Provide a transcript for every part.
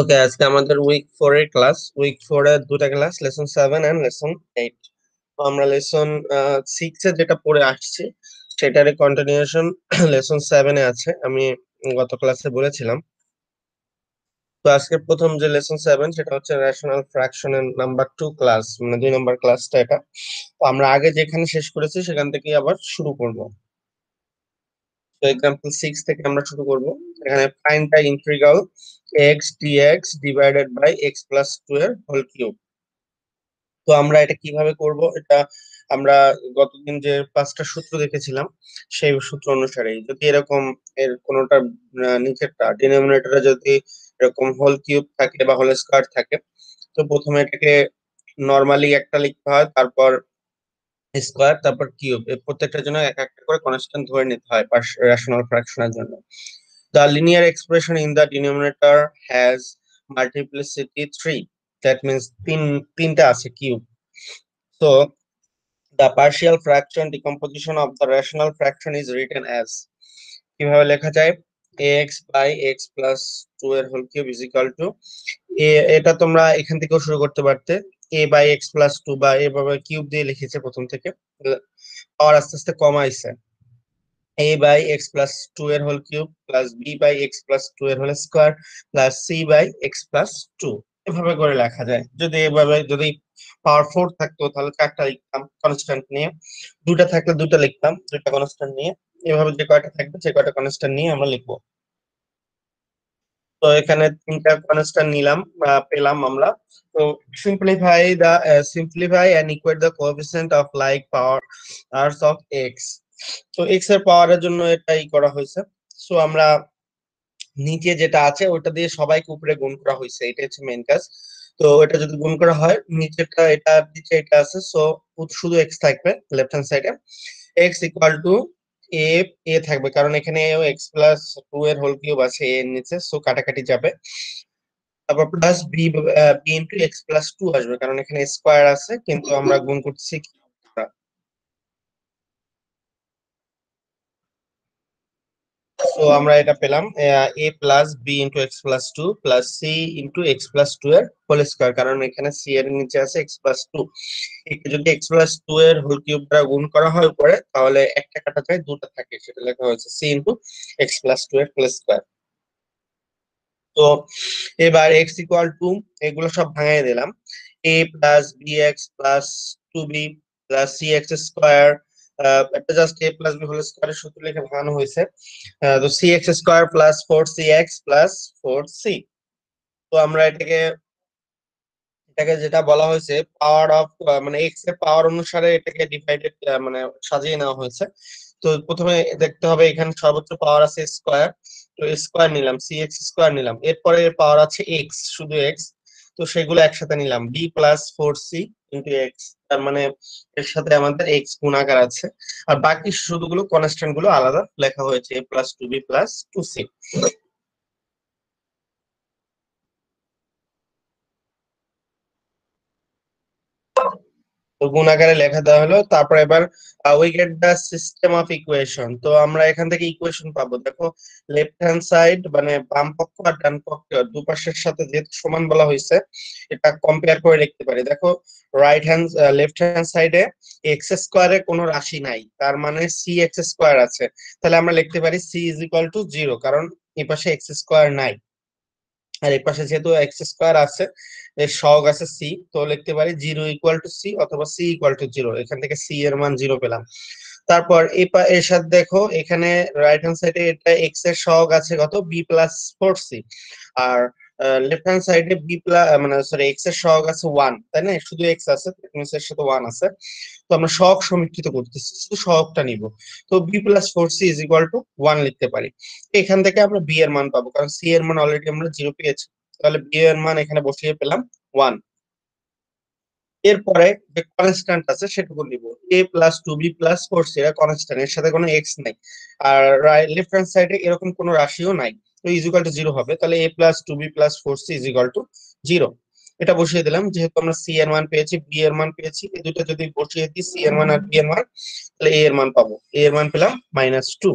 ওকে, আজকে আমাদের উইক 4 এর ক্লাস। উইক 4 এর দুটা ক্লাস, লেসন 7 এন্ড লেসন 8। তো আমরা লেসন 6 এ যেটা পড়ে আসছি সেটার কন্টিনিউশন লেসন 7 এ আছে। আমি গত ক্লাসে বলেছিলাম। তো আজকে প্রথম যে লেসন 7 সেটা হচ্ছে রেশনাল ফ্র্যাকশনের নাম্বার 2 ক্লাস, মানে 2 নম্বর ক্লাসটা এটা। তো আমরা আগে যেখানে শেষ করেছি সেখান থেকে আবার শুরু করব। তো এক্সাম্পল 6 থেকে আমরা শুরু করব। এখানে find the integral x dx divided by x plus 2 এর হোল কিউব। তো আমরা এটা কিভাবে করব, এটা আমরা গতদিন যে 5টা সূত্র দেখেছিলাম সেই সূত্র অনুসারে যদি এরকম এর কোনোটা নিচেরটা ডিনোমিনেটরে যদি এরকম হোল কিউব থাকে বা হোল স্কয়ার থাকে, তো প্রথমে এটাকে নরমালি একটা লিখতে হয়, তারপর স্কয়ার, তারপর কিউব। এই প্রত্যেকটার জন্য এক একটা করে কনস্ট্যান্ট ধরে নিতে হয় রেশনাল ফ্র্যাকশনের জন্য। The linear expression in the denominator has multiplicity 3. That means তিনটা আছে cube. So the partial fraction decomposition of the rational fraction is written as, কিভাবে লেখা যায়, ax by x plus 2 এর whole cube is equal to এটা তোমরা এখান থেকেও শুরু করতে পারতে, a by x plus 2 বা এভাবে কিউব দিয়ে লিখেছে প্রথম থেকে, পাওয়ার আস্তে আস্তে কমাইছে। a by x plus 2 এর whole cube plus b by x plus 2 এর whole square plus c by x plus 2, এভাবে করে লেখা যায়। যদি এভাবে যদি পাওয়ার 4 থাকতো তাহলে চারটা লিখতাম কনস্ট্যান্ট নিয়ে, দুটা থাকলে দুটা লিখতাম দুটা কনস্ট্যান্ট নিয়ে। এভাবে যে কয়টা থাকবে সে কয়টা কনস্ট্যান্ট নিয়ে আমরা লিখবো। তো এখানে তিনটা কনস্ট্যান্ট নিলাম বা পেলাম আমরা। তো simplify and equate the coefficient of like powers of x. তো এক্স এর পাওয়ারের জন্য এটাই করা হয়েছে। সো আমরা নিচে যেটা আছে ওটা দিয়ে সবাইকে উপরে গুণ করা হয়েছে, এটা হচ্ছে মেইন কাজ। তো এটা যদি গুণ করা হয়, নিচেটা এটা নিচে এটা আছে, সো শুধু এক্স থাকবে লেফট হ্যান্ড সাইডে। এক্স ইকুয়াল টু এ, এ থাকবে কারণ এখানে এক্স প্লাস 2 এর হোল কিউব আছে এ এর নিচে, সো কাটাকাটি যাবে। তারপর plus b, b into x plus 2 আসবে কারণ এখানে স্কোয়ার আছে কিন্তু আমরা গুণ করছি। তো আমরা এটা পেলাম a plus b into x plus 2 plus c into x plus 2 এর হোল স্কয়ার, কারণ এখানে সি এর নিচে আছে এক্স প্লাস 2। একে যদি এক্স প্লাস 2 এর হোল কিউব দ্বারা গুণ করা হয় উপরে, তাহলে একটা কাটা যায় দুটো থাকে, সেটা লেখা হয়েছে সি ইন্টু এক্স প্লাস 2 এর হোল স্কয়ার। তো এবার এক্স ইকুয়াল টু, এগুলো সব ভাঙাই দিলাম, a plus b x plus 2b plus c x square. এটা just a plus b whole স্কোয়ারের সূত্র লিখে ভাঙানো হয়েছে। তো c x square plus 4cx plus 4c। তো আমরা এটাকে যেটা বলা হয়েছে পাওয়ার অফ, মানে এক্স এর পাওয়ার অনুসারে এটাকে ডিভাইডেড, মানে সাজিয়ে নেওয়া হয়েছে। তো প্রথমে দেখতে হবে এখানে সর্বোচ্চ পাওয়ার আছে স্কোয়ার, তো স্কোয়ার নিলাম, সি এক্স স্কোয়ার নিলাম। এরপরে পাওয়ার আছে এক্স, শুধু এক্স, তো সেগুলো একসাথে নিলাম, B plus 4c into x. তার মানে এর সাথে আমাদের এক্স গুণাকার আছে, আর বাকি শুধুগুলো কনস্ট্যান্ট গুলো আলাদা লেখা হয়েছে, এ প্লাস 2b প্লাস 2c। তো গুণ আকারে লেখা দেওয়া হলো। তারপর এবার we get the system of equation. তো আমরা এখান থেকে ইকুয়েশন পাবো। দেখো, লেফট হ্যান্ড সাইড মানে বাম পক্ষ আর ডান পক্ষ দুপাশের সাথে যেহেতু সমান বলা হয়েছে, এটা কম্পেয়ার করে লিখতে পারি। দেখো, লেফট হ্যান্ড সাইডে এক্স স্কোয়ারে কোনো রাশি নাই, তার মানে সি এক্স স্কোয়ার আছে। তাহলে আমরা লিখতে পারি সি ইজ ইকুয়াল টু 0, কারণ এই পাশে এক্স স্কোয়ার নাই। আর এই পাশে যেহেতু এক্স স্কোয়ার আছে, এর সহগ আছে সি, তো লিখতে পারি 0 ইকুয়াল টু সি অথবা সি ইকুয়াল টু 0। এখান থেকে সি এর মান 0 পেলাম। তারপর এর সাথে দেখো এখানে রাইট হ্যান্ড সাইডে এটা এক্স এর সহগ আছে কত, বি প্লাস 4c। আর লেফট হ্যান্ড সাইডে বি প্লাস, মানে সরি, এক্স এর সহগ আছে 1, তাই না? শুধু এক্স আছে, এর সাথে 1 আছে। তো আমরা সহগ সমীকৃত করতেছি, শুধু সহগটা নিব। তো b plus 4c is equal to 1 লিখতে পারি। এখান থেকে আমরা বি এর মান পাবো, কারণ সি এর মান অলরেডি আমরা 0 পেয়েছি। তাহলে বি এর মান এখানে বসিয়ে পেলাম 1। এরপরে যে কনস্ট্যান্ট আছে সেটুকু নিব, এ প্লাস 2b প্লাস 4c, এর কনস্ট্যান্ট, এর সাথে কোনো এক্স নাই। আর লেফট হ্যান্ড সাইডে এরকম কোনো রাশিও নাই, তো ইজ ইকুয়াল টু 0 হবে। তাহলে a plus 2b plus 4c is equal to 0। এটা বসিয়ে দিলাম, যেহেতু আমরা সি এর মান পেয়েছি বি এর মান পেয়েছি, এই দুটো যদি বসিয়ে দিই সি এর মান আর বি এর মান, তাহলে এ এর মান পাবো। এ এর মান পেলাম -2।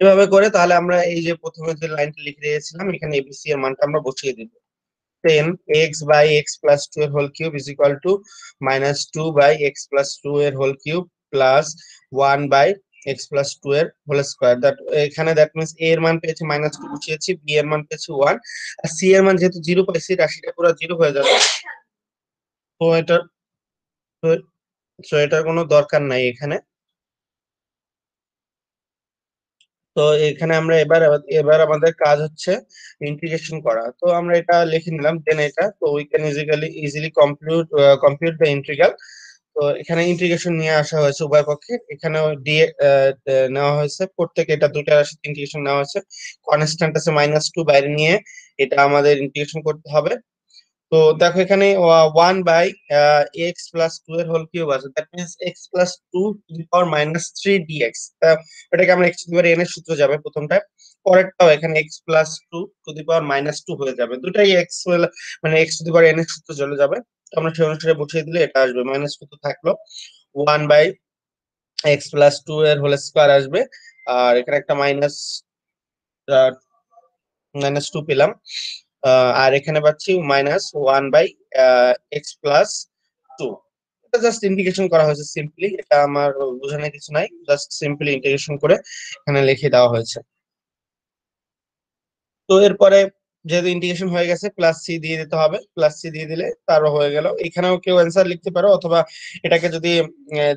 এভাবে করে তাহলে আমরা এই যে প্রথমে যে লাইনটা লিখে দিয়েছিলাম এখানে এবিসি এর মানটা আমরা বসিয়ে দিব। 10 x/x + 2 এর whole cube is equal to -2/x + 2 এর হোল কিউব প্লাস 1/x + 2 এর হোল স্কয়ার। দ্যাট এখানে দ্যাট মিন্স a এর মান পেয়েছি -2 বসিয়েছি, b এর মান পেয়েছি 1, আর c এর মান যেহেতু 0 পাইছি রাশিটা পুরো 0 হয়ে যাবে। তো এটা তো তো এটার কোনো দরকার নাই এখানে। তো এখানে আমরা এবার এবার আমাদের কাজ হচ্ছে ইন্টিগ্রেশন করা। তো আমরা এটা লিখে নিলাম, দেন এটা তো we can easily compute the integral. তো এখানে ইন্টিগ্রেশন নিয়ে আসা হয়েছে উভয় পক্ষে, এখানেও দিয়ে নেওয়া হয়েছে প্রত্যেক এটা দুইটা রাশিতে ইন্টিগ্রেশন নেওয়া হয়েছে। কনস্ট্যান্ট আছে -2 বাইরে নিয়ে এটা আমাদের ইন্টিগ্রেশন করতে হবে। তো দেখো এখানে 1/x + 2 এর হোল কিউব আছে, that means x + 2 two the power -3 dx। এটাকে আমরা x⁻n এর সূত্র যাবে প্রথমটা, পরেরটাও এখানে x + 2 টু দি পাওয়ার -2 হয়ে যাবে, দুটাই মানে x⁻n এর সূত্র চলে যাবে। তো আমরা সেই অনুসারে বসিয়ে দিলে এটা আসবে, -2 তো থাকলো, 1/x + 2 এর হোল স্কয়ার আসবে, আর এখানে একটা -2 পেলাম। আর এখানে পাচ্ছি -1/x + 2। এটা জাস্ট ইন্টিগ্রেশন করা হয়েছে সিম্পলি, এটা আমার বোঝানোর কিছু নাই, জাস্ট সিম্পলি ইন্টিগ্রেশন করে এখানে লিখে দেওয়া হয়েছে। তো এরপরে যেহেতু ইন্টিগ্রেশন হয়ে গেছে প্লাস সি দিয়ে দিতে হবে, প্লাস সি দিয়ে দিলে তারও হয়ে গেল। এখানেও কেউ অ্যান্সার লিখতে পারো, অথবা এটাকে যদি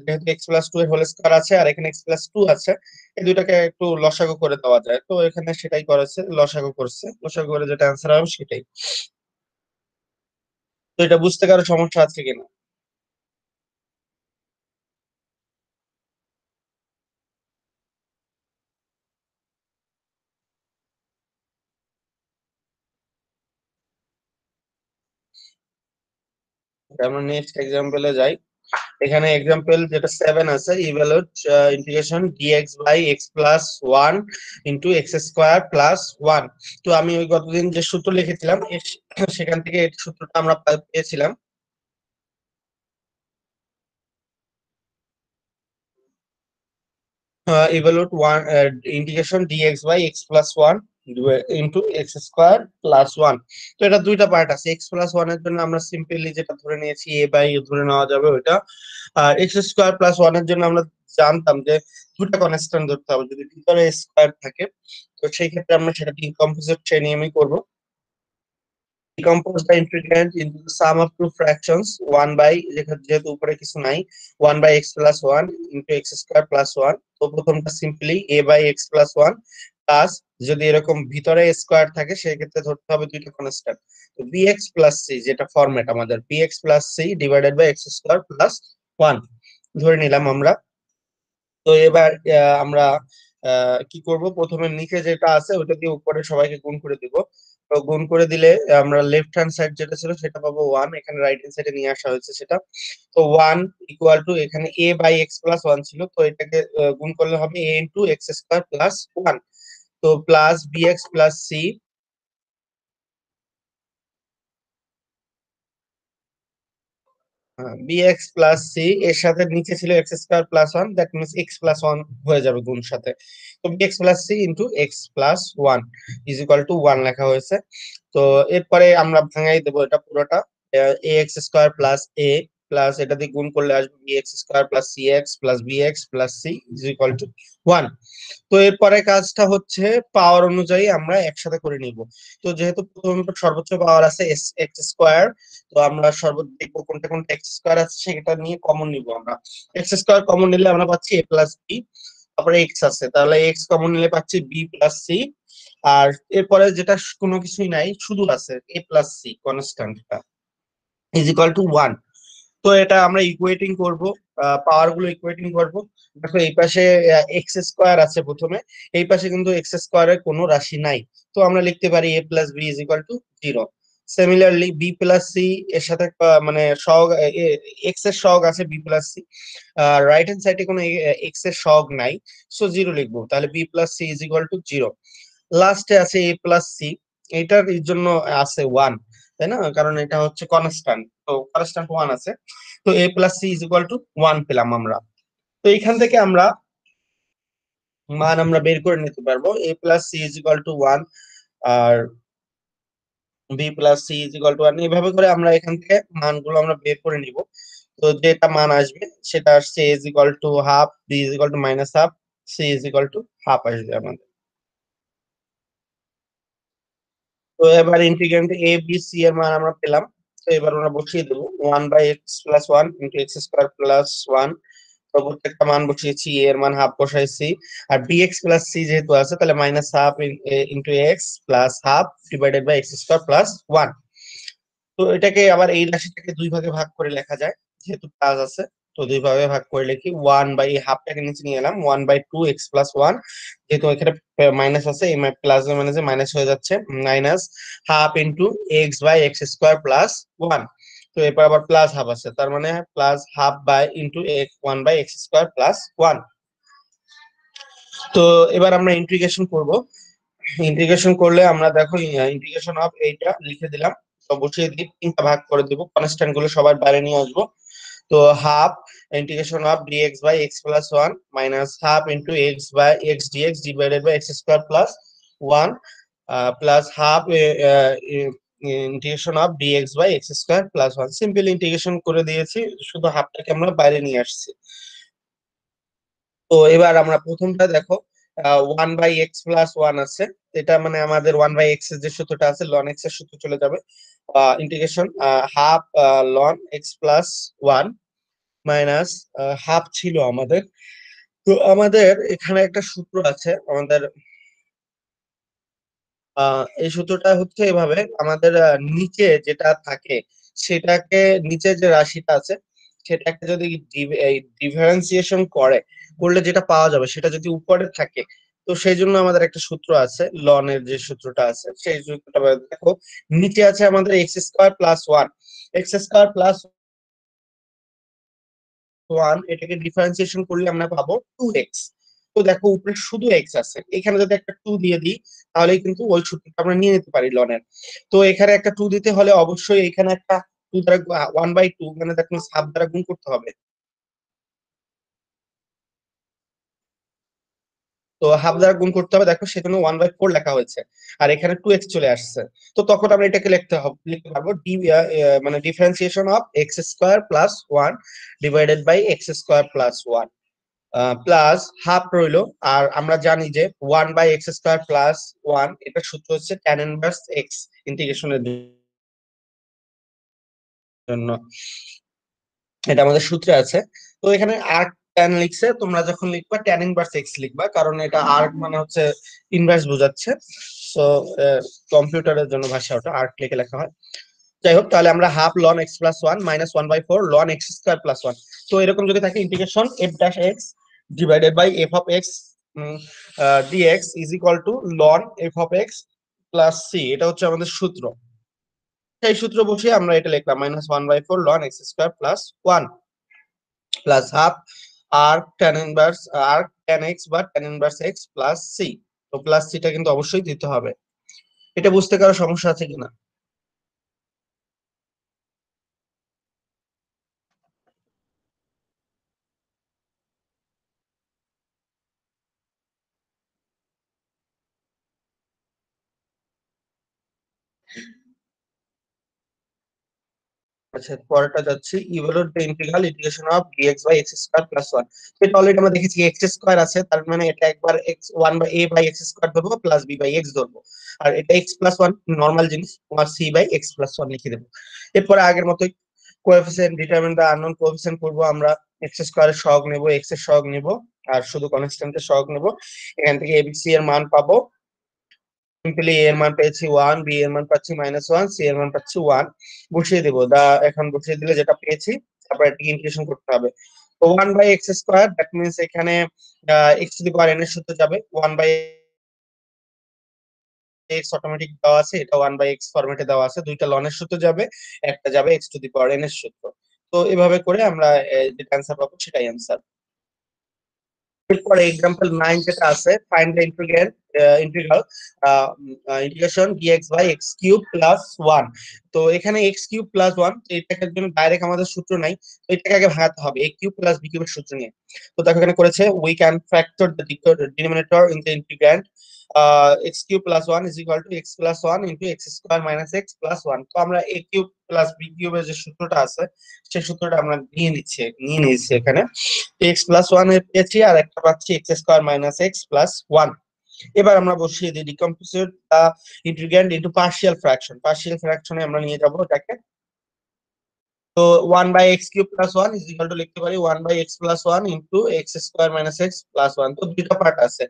যেহেতু x + 2 এর হোল স্কয়ার আছে আর এখানে x + 2 আছে, এই দুইটাকে একটু লসাগু করে দেওয়া যায়, তো এখানে সেটাই করেছে, লসাগু করছে, লসাগু করে যেটা অ্যান্সার হবে সেটাই। তো এটা বুঝতে কারো সমস্যা আছে কিনা? আমরা নেক্সট এক্সাম্পলে যাই। এখানে এক্সাম্পল যেটা 7 আছে, ইভালুয়েট ইন্টিগ্রেশন dx/x + 1 x² + 1। তো আমি ওই গতদিন যে সূত্র লিখেছিলাম সেখান থেকে এই সূত্রটা আমরা পেয়েছিলাম। Evaluate one integration dx/x + 1 x² + 1। তো এটা দুইটা পার্ট আছে, x + 1 এর জন্য আমরা সিম্পলি যেটা ধরে নিয়েছি a/, ধরে নেওয়া যাবে ওইটা, আর x² + 1 এর জন্য আমরা জানতাম যে দুটা কনস্ট্যান্ট ধরতে হবে, যদি ভিতরে স্কয়ার থাকে তো সেই ক্ষেত্রে আমরা সেটা ডিকম্পোজিট নিয়মই করব। Decompose the integrand into the sum of two fractions 1 by যেহেতু উপরে কিছু নাই 1/x + 1 x² + 1। তো প্রথমটা সিম্পলি a/x + 1 প্লাস, যদি এরকম ভিতরে স্কয়ার থাকে সেক্ষেত্রে ধরতে হবে দুইটা কনস্ট্যান্ট, তো bx + c, যেটা ফরম্যাট আমাদের bx + c divided by x² + 1 ধরে নিলাম আমরা। তো এবার আমরা কি করব, প্রথমে নিচে যেটা আছে ওটা দিয়ে উপরে সবাইকে গুণ করে দিব। তো গুণ করে দিলে আমরা লেফট হ্যান্ড সাইড যেটা ছিল সেটা পাবো 1, এখানে রাইট হ্যান্ড সাইডে নিয়ে আসা হয়েছে সেটা। তো 1 ইকুয়াল টু এখানে a/x + 1 ছিল, তো এটাকে গুণ করলে হবে a x² + 1। তো plus bx + c, bx + c এর সাথে নিচে ছিল x² + 1, দ্যাট মিনস x + 1 হয়ে যাবে গুণ সাথে। তো bx + c into x + 1 is equal to 1 লেখা হয়েছে। তো এরপরে আমরা ভাঙাই দেবো এটা পুরোটা, ax² + a প্লাস এটা দিয়ে গুণ করলে আসবে bx² + cx plus bx + c is equal to 1। তো এরপরে কাজটা হচ্ছে পাওয়ার অনুযায়ী আমরা একসাথে করে নিব। তো যেহেতু প্রথম সর্বোচ্চ পাওয়ার আছে x², তো আমরা সর্বোচ্চ দেখবো কোনটা কোনটা x² আছে সেটা নিয়ে কমন নিব আমরা। x² কমন নিলে আমরা পাচ্ছি a + b, তারপরে x আছে তাহলে x কমন নিলে পাচ্ছি b + c, আর এরপরে যেটা কোনো কিছুই নাই শুধু আছে a + c কনস্ট্যান্টটা ইজ ইকুয়াল টু 1। তো এটা আমরা ইকুয়েটিং করব, পাওয়ার গুলো ইকুয়েটিং করব। দেখো এই পাশে x² আছে প্রথমে, এই পাশে কিন্তু x² এর কোনো রাশি নাই, তো আমরা লিখতে পারি a + b is equal to 0। Similarly b + c এর সাথে মানে সহগ x এর সহগ আছে b + c, রাইট হ্যান্ড সাইডে কোনো x এর সহগ নাই, সো 0 লিখবো, তাহলে b + c is equal to 0। লাস্টে আছে a + c, এটার এর জন্য আছে 1, তাই না, কারণ এটা হচ্ছে কনস্ট্যান্ট, তো কনস্ট্যান্ট 1 আছে। তো a + c is equal to 1 পেলাম আমরা। তো এইখান থেকে আমরা মান আমরা বের করে নিতে পারবো। a plus c is equal to 1 আর b plus c is equal to 1, এইভাবে করে আমরা এখান থেকে মানগুলো আমরা বের করে নিব। তো যেটা মান আসবে সেটা আসছে a is equal to half, b is equal to minus half, c is equal to half আসবে আমাদের। তো এবার ইন্টিগ্র্যান্ড এ বি সি এর মান আমরা পেলাম। তো এবার আমরা বসিয়ে দেবো 1/x+1 into x square plus 1। তো প্রত্যেকটা মান বসিয়েছি, এ এর মান হাফ বসাইছি, আর bx প্লাস সি যেহেতু আছে তাহলে minus half into x plus half divided by x square plus 1। তো এটাকে আবার এই রাশিটাকে দুই ভাগে ভাগ করে লেখা যায়, যেহেতু প্লাস আছে। তো দুই ভাগে ভাগ করে লিখি 1/হাফটাকে নিচে নিয়ে এলাম, 1/2x+1, যেহেতু এখানে মাইনাস আছে, এই প্লাস মাইনাসে মাইনাস হয়ে যাচ্ছে, minus half into x by x square plus 1। তো এরপর আবার প্লাস হাফ আছে, তার মানে plus half by into x 1/x² plus 1। তো এবার আমরা ইন্টিগ্রেশন করব। ইন্টিগ্রেশন করলে আমরা দেখো ইন্টিগ্রেশন অফ এইটা লিখে দিলাম। তো বসিয়ে দিই, তিনটা ভাগ করে দিব, কনস্ট্যান্ট গুলো সবার বাইরে নিয়ে আসবো। তো half integration of dx by x plus 1 minus half into x by x dx divided by x square plus 1 plus half integration of dx by x square plus 1। Simple integration করে দিয়েছি, শুধু হাফটাকে আমরা বাইরে নিয়ে আসছি। তো এবার আমরা প্রথমটা দেখো, 1/x+1 আছে, এটা মানে আমাদের 1/x এর যে সূত্রটা আছে লন এক্স এর সূত্র চলে যাবে। Integration half loan x plus 1 minus half ছিল আমাদের। তো আমাদের এখানে একটা সূত্র আছে আমাদের, এই সূত্রটা হচ্ছে এভাবে, আমাদের নিচে যেটা থাকে সেটাকে, নিচে যে রাশিটা আছে সেটাকে যদি ডিফারেন্সিয়েশন করলে যেটা পাওয়া যাবে সেটা যদি উপরে থাকে, তো সেই জন্য আমাদের একটা সূত্র আছে, লনের যে সূত্রটা আছে সেই সূত্রটা দেখো, নিচে আছে আমাদের x² + 1, x² + 1, এটাকে ডিফারেন্সিয়েশন করলে আমরা পাবো 2x। তো দেখো উপরে শুধু এক্স আছে, এখানে যদি একটা 2 দিয়ে দিই তাহলে কিন্তু ওই সূত্রটা আমরা নিয়ে নিতে পারি লনের। তো এখানে একটা 2 দিতে হলে অবশ্যই এখানে একটা 2 দ্বারা 1/2 মানে দেখো হাফ দ্বারা গুণ করতে হবে। তো হাফ দ্বারা গুণ করতে হবে, দেখো সেখানে 1/4 লেখা হয়েছে, আর এখানে 2x চলে আসছে। তো তখন আমরা এটাকে লিখতে পারবো মানে differentiation of x² + 1 divided by x² + 1 plus half রইলো। আর আমরা জানি যে 1/x² + 1 এটার সূত্র হচ্ছে tan−1x ইন্টিগ্রেশনের জন্য, এটা আমাদের সূত্রে আছে। তো এখানে আর্ক ট্যান লিখছে, তোমরা যখন লিখবা tan−1x লিখবা, কারণ এটা আর্ক মানে হচ্ছে ইনভার্স বোঝাচ্ছে। সো কম্পিউটারের জন্য ভাষা ওটা আর্ক লিখে লেখা হয়। যাই হোক, তাহলে আমরা half loan x+1 minus 1/4 ln x² + 1। তো এরকম যদি থাকে integration f'(x) divided by f(x) dx is equal to ln f(x) plus c, এটা হচ্ছে আমাদের সূত্র। সেই সূত্র বসিয়ে আমরা এটা লিখলাম -1/4 ln x² plus 1 plus half আর tan x বা tan−1x প্লাস সি। তো প্লাস সিটা কিন্তু অবশ্যই দিতে হবে। এটা বুঝতে কারো সমস্যা আছে কিনা? আচ্ছা, পরেরটা যাচ্ছি, evaluate the integral integration of dx by x square plus 1। এটা অলরেডি আমরা দেখেছি এক্স স্কোয়ার আছে, তার মানে এটা একবার এক্স 1/a/x² ধরবো প্লাস b/x ধরবো, আর এটা x+1 নর্মাল জিনিস, তোমার c/x+1 লিখে দেবো। এরপরে আগের মতোই কোএফিসিয়েন্ট ডিটারমিন দা আননোন কোএফিসিয়েন্ট করবো আমরা, x² এর সহগ নেব, x এর সহগ নেব, আর শুধু কনস্ট্যান্টের সহগ নেব। এখান থেকে এবিসি এর মান পাবো, সিম্পলি এ এর মান পেয়েছি 1, বি এর মান পাচ্ছি -1, সি এর মান পাচ্ছি 1। বসিয়ে দেবো এখন বসিয়ে দিলে যেটা পেয়েছি, তারপর এটাকে ইন্টিগ্রেশন করতে হবে। তো 1/x², দ্যাট মিনস এখানে x⁴n এর সূত্র যাবে, 1/x অটোমেটিক দেওয়া আছে, এটা 1/x ফরম্যাটে দেওয়া আছে, দুইটা লনের সূত্র যাবে, একটা যাবে x⁴n এর সূত্র। তো এভাবে করে আমরা যেটা অ্যান্সার পাবো সেটাই অ্যান্সার। এরপরে এক্সাম্পল 9 যেটা আছে, find the integral integration dx by x cube plus 1। তো এখানে এক্স কিউব প্লাস 1, তো এটাকে জন্য ডাইরেক্ট আমাদের সূত্র নাই, তো এটাকে আগে ভাঙাতে হবে এ কিউব প্লাস বি কিউবের সূত্র নিয়ে। তো দেখো এখানে করেছে we can factor the denominator in the integrand x cube plus 1 is equal two x plus 1 into x square minus x plus 1। তো আমরা এ কিউব প্লাস বি কিউবের যে সূত্রটা আছে সেই সূত্রটা আমরা নিয়ে নিয়েছি এখানে। এক্স প্লাস 1 এর পেয়েছি, আর একটা পাচ্ছি x square minus x plus 1। এবার আমরা বসিয়ে দিই ডিকম্পোজিট ইন্টিগ্র্যান্ড ইনটু পার্শিয়াল ফ্র্যাকশনে আমরা নিয়ে যাব এটাকে। তো 1 by x cube plus 1 is equal to লিখতে পারি 1 by x plus 1 into x square minus x plus 1। তো দুইটা পার্ট আছে,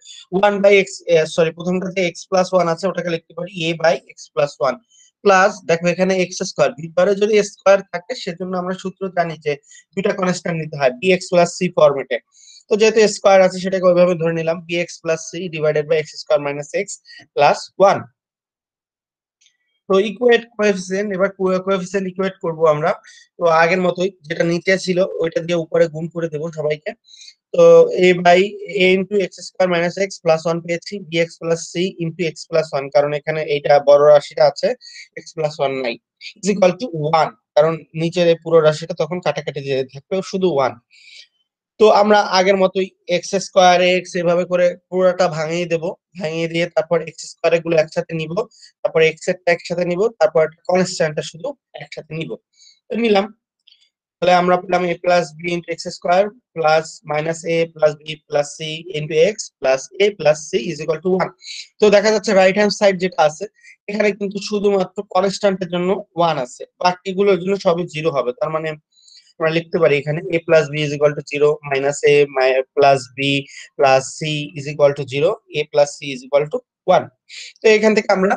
1 বাই এক্স, সরি প্রথমটাতে এক্স প্লাস 1 আছে, ওটাকে লিখতে পারি a by x plus 1 plus, দেখো এখানে এক্স স্কোয়ার, ভিতরে যদি স্কোয়ার থাকে সেজন্য আমরা সূত্র জানি যে দুইটা কনস্ট্যান্ট নিতে হয় বি এক্স প্লাস সি ফরম্যাটে। তো যেহেতু স্কোয়ার আছে সেটাকে ওইভাবে ধরে নিলাম b x plus c divided by x square minus x plus 1। তো ইকুয়েট কোএফিসিয়েন্ট, এবার কোএফিসিয়েন্ট ইকুয়েট করব আমরা। তো আগের মতোই যেটা নিচে ছিল ওইটা দিয়ে উপরে গুণ করে দেবো সবাইকে। তো a by a into x square minus x plus 1 পেয়েছি, b x plus c into x plus 1, কারণ এখানে এইটা বড় রাশিটা আছে, এক্স প্লাস 1 নাই, ইজ ইকুয়াল টু 1, কারণ নিচের এই পুরো রাশিটা তখন কাটাকাটি যেতে থাকবে, শুধু 1। তো আমরা আগের মতোই এক্স স্কোয়ার এক্স এভাবে করে পুরোটা ভাঙিয়ে দেব, ভাঙিয়ে দিয়ে তারপর এক্স স্কোয়ার গুলো একসাথে নিব, তারপর এক্স এরটা একসাথে নিব, তারপর কনস্ট্যান্টটা শুধু একসাথে নিব। তো নিলাম, তাহলে আমরা পেলাম a plus b into x square plus minus a plus b plus c into x plus a plus c is equal to 1। তো দেখা যাচ্ছে রাইট হ্যান্ড সাইড যেটা আছে এখানে কিন্তু শুধুমাত্র কনস্ট্যান্টের জন্য 1 আছে, বাকিগুলোর জন্য সবই জিরো হবে। তার মানে আমরা লিখতে পারি এখানে a plus b is equal to zero, minus a plus b plus c is equal to zero, a plus c is equal to 1। তো এখান থেকে আমরা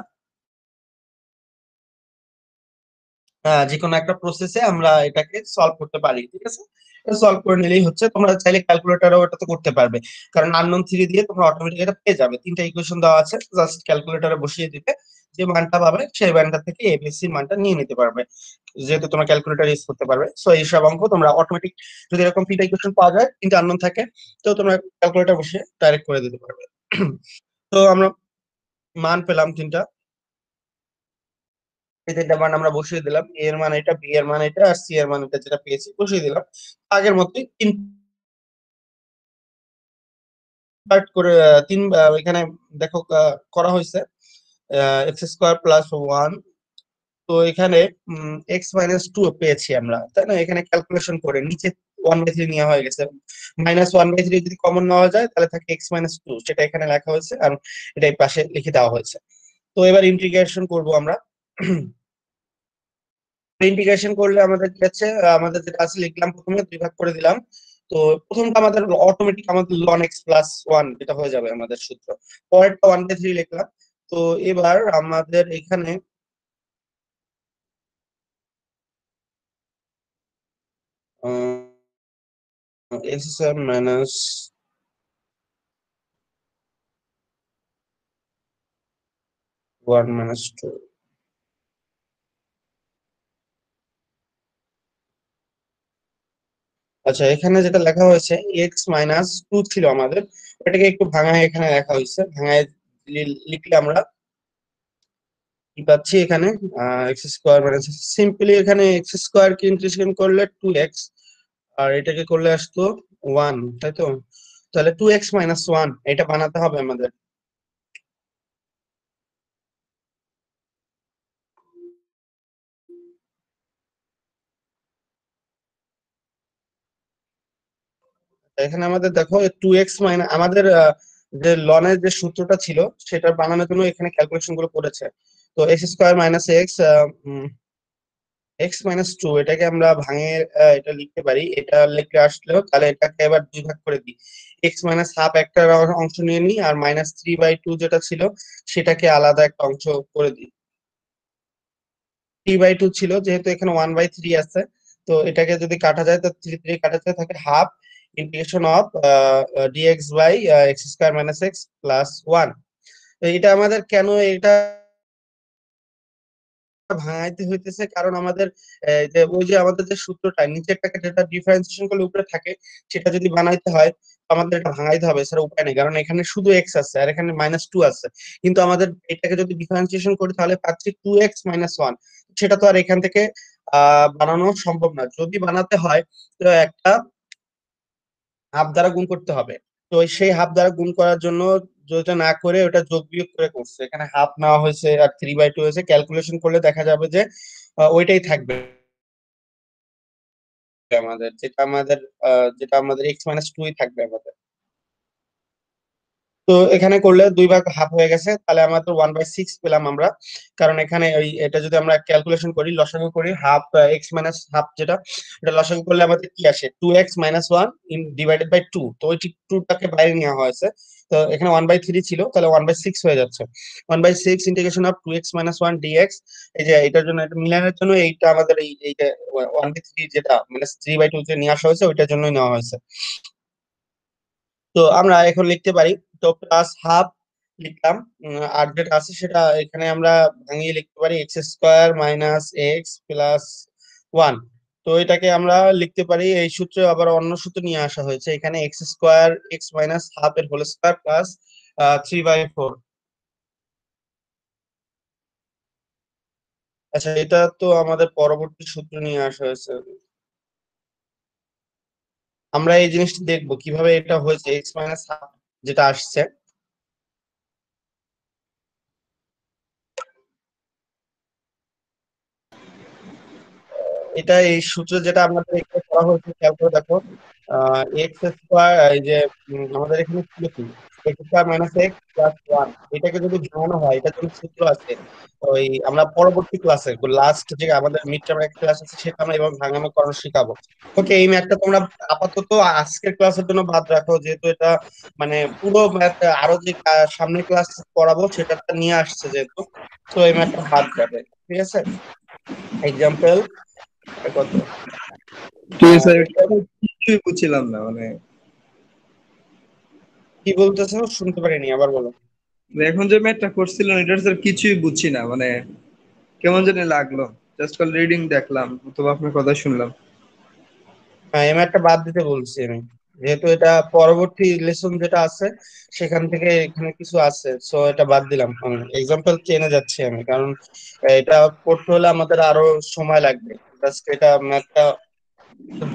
যে কোনো একটা প্রসেসে আমরা এটাকে সলভ করতে পারি, ঠিক আছে। সলভ করে নিলেই হচ্ছে, তোমরা চাইলে ক্যালকুলেটরও এটাতে করতে পারবে, কারণ আননোন থ্রি দিয়ে তোমরা অটোমেটিক এটা পেয়ে যাবে। তিনটা ইকুয়েশন দেওয়া আছে, জাস্ট ক্যালকুলেটরে বসিয়ে দিবে, যে মানটা পাবে সেই মানটা থেকে এবিসি মানটা নিয়ে নিতে পারবে, যেহেতু তোমরা ক্যালকুলেটর ইউজ করতে পারবে। সো এইসব অঙ্ক তোমরা অটোমেটিক, যদি এরকম তিনটা ইকুয়েশন পাওয়া যায়, তিনটা আননোন থাকে, তো তোমরা ক্যালকুলেটর বসে ডাইরেক্ট করে দিতে পারবে। তো আমরা মান পেলাম তিনটা, এই তিনটা মান আমরা বসিয়ে দিলাম, এ এর মান এটা, বি এর মান এটা, আর সি এর মান এটা যেটা পেয়েছি বসিয়ে দিলাম। আগের মতোই তিন পার্ট করে এখানে দেখো করা হয়েছে এক্স স্কোয়ার প্লাস 1। তো এখানে এক্স মাইনাস টু পেয়েছি আমরা, তাই না? এখানে ক্যালকুলেশন করে নিচে 1/3 নেওয়া হয়ে গেছে, -1/3 যদি কমন নেওয়া যায় তাহলে থাকে এক্স মাইনাস টু, সেটা এখানে লেখা হয়েছে, আর এটাই পাশে লিখে দেওয়া হয়েছে। তো এবার ইন্টিগ্রেশন করব আমরা। ইন্টিগ্রেশন করলে আমাদের কি আছে, আমাদের যেটা আছে লিখলাম, প্রথমে দুই ভাগ করে দিলাম। তো প্রথমটা আমাদের অটোমেটিক আমাদের লন এক্স প্লাস 1 যেটা হয়ে যাবে আমাদের সূত্র, পরেরটা 1/3 লিখলাম। তো এবার আমাদের এখানে এক্স স্কয়ার মাইনাস 1 মাইনাস 2। আচ্ছা, এখানে যেটা লেখা হয়েছে এক্স মাইনাস 2 ছিল আমাদের, ওটাকে একটু ভাঙায় এখানে লেখা হয়েছে, ভাঙায় লিখলে আমরা কি পাচ্ছি এখানে, এক্স স্কোয়ার মাইনাস, সিম্পলি এখানে এক্স স্কোয়ার কে ইন্টিগ্রেশন করলে 2x, আর এটাকে করলে আসতো 1, তাই তো? তাহলে 2x মাইনাস 1 এটা বানাতে হবে আমাদের। এখানে আমাদের দেখো 2x মাইনাস, আমাদের যে লনের যে সূত্রটা ছিল সেটা বানানোর জন্য এখানে ক্যালকুলেশন গুলো করেছে। তো x square minus x, x minus two, এটাকে আমরা ভাঙে এটা লিখতে পারি, এটা লিখে আসলেও তাহলে এটাকে এবার দুই ভাগ করে দিই, এক্স মাইনাস হাফ একটা অংশ নিয়ে নিই, আর -3/2 যেটা ছিল সেটাকে আলাদা একটা অংশ করে দিই। 3/2 ছিল, যেহেতু এখানে 1/3 আছে, তো এটাকে যদি কাটা যায় তো 3 কাটা যায়, থাকে half integration of dx by x square minus x plus 1। এটা আমাদের কেন এটা ভাঙাইতে হইতেছে, কারণ আমাদের যে ওই যে আমাদের যে সূত্রটা নিচেরটাকে যেটা ডিফারেন্সিয়েশন করলে উপরে থাকে, সেটা যদি বানাইতে হয় আমাদের এটা ভাঙাইতে হবে, এছাড়া উপায় নেই। কারণ এখানে শুধু এক্স আছে আর এখানে -2 আছে, কিন্তু আমাদের এটাকে যদি ডিফারেন্সিয়েশন করি তাহলে পাচ্ছি 2x - 1। সেটা তো আর এখান থেকে বানানো সম্ভব না। যদি বানাতে হয় তো একটা হাফ দ্বারা গুণ করতে হবে। তো সেই হাফ দ্বারা গুণ করার জন্য যেটা না করে ওটা যোগ বিয়োগ করে করছে, এখানে হাফ নেওয়া হয়েছে আর 3/2 হয়েছে। ক্যালকুলেশন করলে দেখা যাবে যে ওইটাই থাকবে আমাদের, যেটা আমাদের x - 2 থাকবে আমাদের। তো এখানে করলে 2/2 হয়ে গেছে, তাহলে আমাদের 1/6 পেলাম আমরা। কারণ এখানে ওই এটা যদি আমরা ক্যালকুলেশন করি, লসাগু করি, হাফ এক্স মাইনাস হাফ, যেটা এটা লসাগু করলে আমাদের কি আসে, 2x - 1 ইন ডিভাইডেড বাই 2। তো ওই 2টাকে বাইরে নেওয়া হয়েছে। তো এখানে 1/3 ছিল, তাহলে 1/6 হয়ে যাচ্ছে। 1/6 ইন্টিগ্রেশন অফ 2x - 1 ডিএক্স। এই যে এটার জন্য, এটা মিলানোর জন্য এইটা আমাদের এইটা 1/3 যেটা মানে 3/2 যে নিয়ে আসা হয়েছে ওইটার জন্যই নেওয়া হয়েছে। তো আমরা এখন লিখতে পারি, তো প্লাস হাফ লিখলাম। আর যেটা আছে সেটা এখানে আমরা ভাঙিয়ে লিখতে পারি x² - x+1। তো এটাকে আমরা লিখতে পারি, এই সূত্রে আবার অন্য সূত্র নিয়ে আসা হয়েছে, এখানে x² x - ½ এর হোল স্কয়ার প্লাস 3/4। আচ্ছা, এটা তো আমাদের পরবর্তী সূত্র নিয়ে আসা হয়েছে। আমরা এই জিনিসটা দেখবো কিভাবে এটা হয়েছে, x - ½ যেটা আসছে। এটা এই সূত্র যেটা আমাদের এখানে করা হয়েছে, খেয়াল করে দেখো। x², এই যে আমাদের এখানে ছিল কি, x² - x+1। এটাকে যদি ভাঙানো হয়, এটা যদি সূত্র আছে, ওই আমরা পরবর্তী ক্লাসে লাস্ট যে আমাদের মিড টার্ম একটা ক্লাস আছে সেটা আমরা এভাবে ভাঙানো করানো শিখাবো। ওকে, এই ম্যাথটা তোমরা আপাতত আজকের ক্লাসের জন্য বাদ রাখো, যেহেতু এটা মানে পুরো ম্যাথ আরো যে সামনের ক্লাস পড়াবো সেটা নিয়ে আসছে যেহেতু, তো এই ম্যাথটা বাদ যাবে। ঠিক আছে, এক্সাম্পল কত, ঠিক আছে স্যার, এটা কিছুই বুঝছিলাম না মানে। কি বলতেছো শুনতে পারিনি, আবার বলো। এখন যে ম্যাথটা করছিলেন এটা স্যার কিছুই বুঝছি না মানে, কেমন জানি লাগলো। জাস্ট কল রিডিং দেখলাম অথবা আপনার কথা শুনলাম। হ্যাঁ, এই ম্যাথটা বাদ দিতে বলছি আমি, যেহেতু এটা পরবর্তী লেসন যেটা আছে সেখান থেকে এখানে কিছু আছে, সো এটা বাদ দিলাম। এক্সাম্পল চেনে যাচ্ছি আমি, কারণ এটা পড়তে হলে আমাদের আরো সময় লাগবে। জাস্ট এটা ম্যাথটা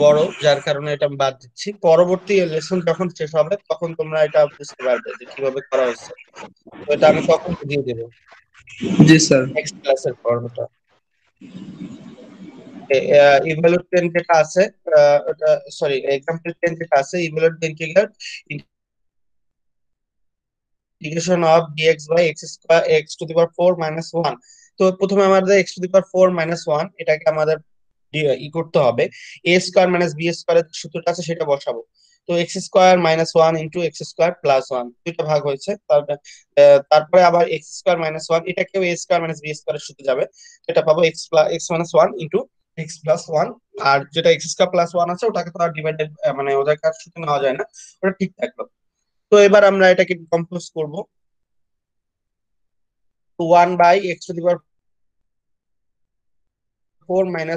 বড়, যার কারণে এটা আমি বাদ দিচ্ছি। পরবর্তী লেসন যখন শেষ হবে তখন তোমরা এটা বুঝতে পারবে যে কিভাবে করা হয়েছে। তো এটা আমি তখন বুঝিয়ে দেবো জি স্যার। নেক্সট ক্লাসের পর্বটা। ইভালুয়েট 10 যেটা আছে, ওটা সরি এক্সাম্পল 10 যেটা আছে, evaluate the integration of dx by x² x⁴ - 1। তো প্রথমে আমাদের x⁴ - 1 এটাকে আমাদের ই করতে হবে, a² - b² এর সূত্রটা আছে সেটা বসাবো। তো x² - 1 ইন্টু x² + 1 দুইটা ভাগ হয়েছে, তারপরে আবার x² - 1 এটাকেও a² - b² এর সূত্রে যাবে, এটা পাবো x - 1 ইন্টু x+1। আর যেটা x² + 1 আছে ওটাকে তো আর ডিভাইডেড মানে ওটাকে আর সূত্রে নেওয়া যায় না, ওটা ঠিক থাকলো। তো এবার আমরা এটাকে কম্পোজ করব, 1/x⁴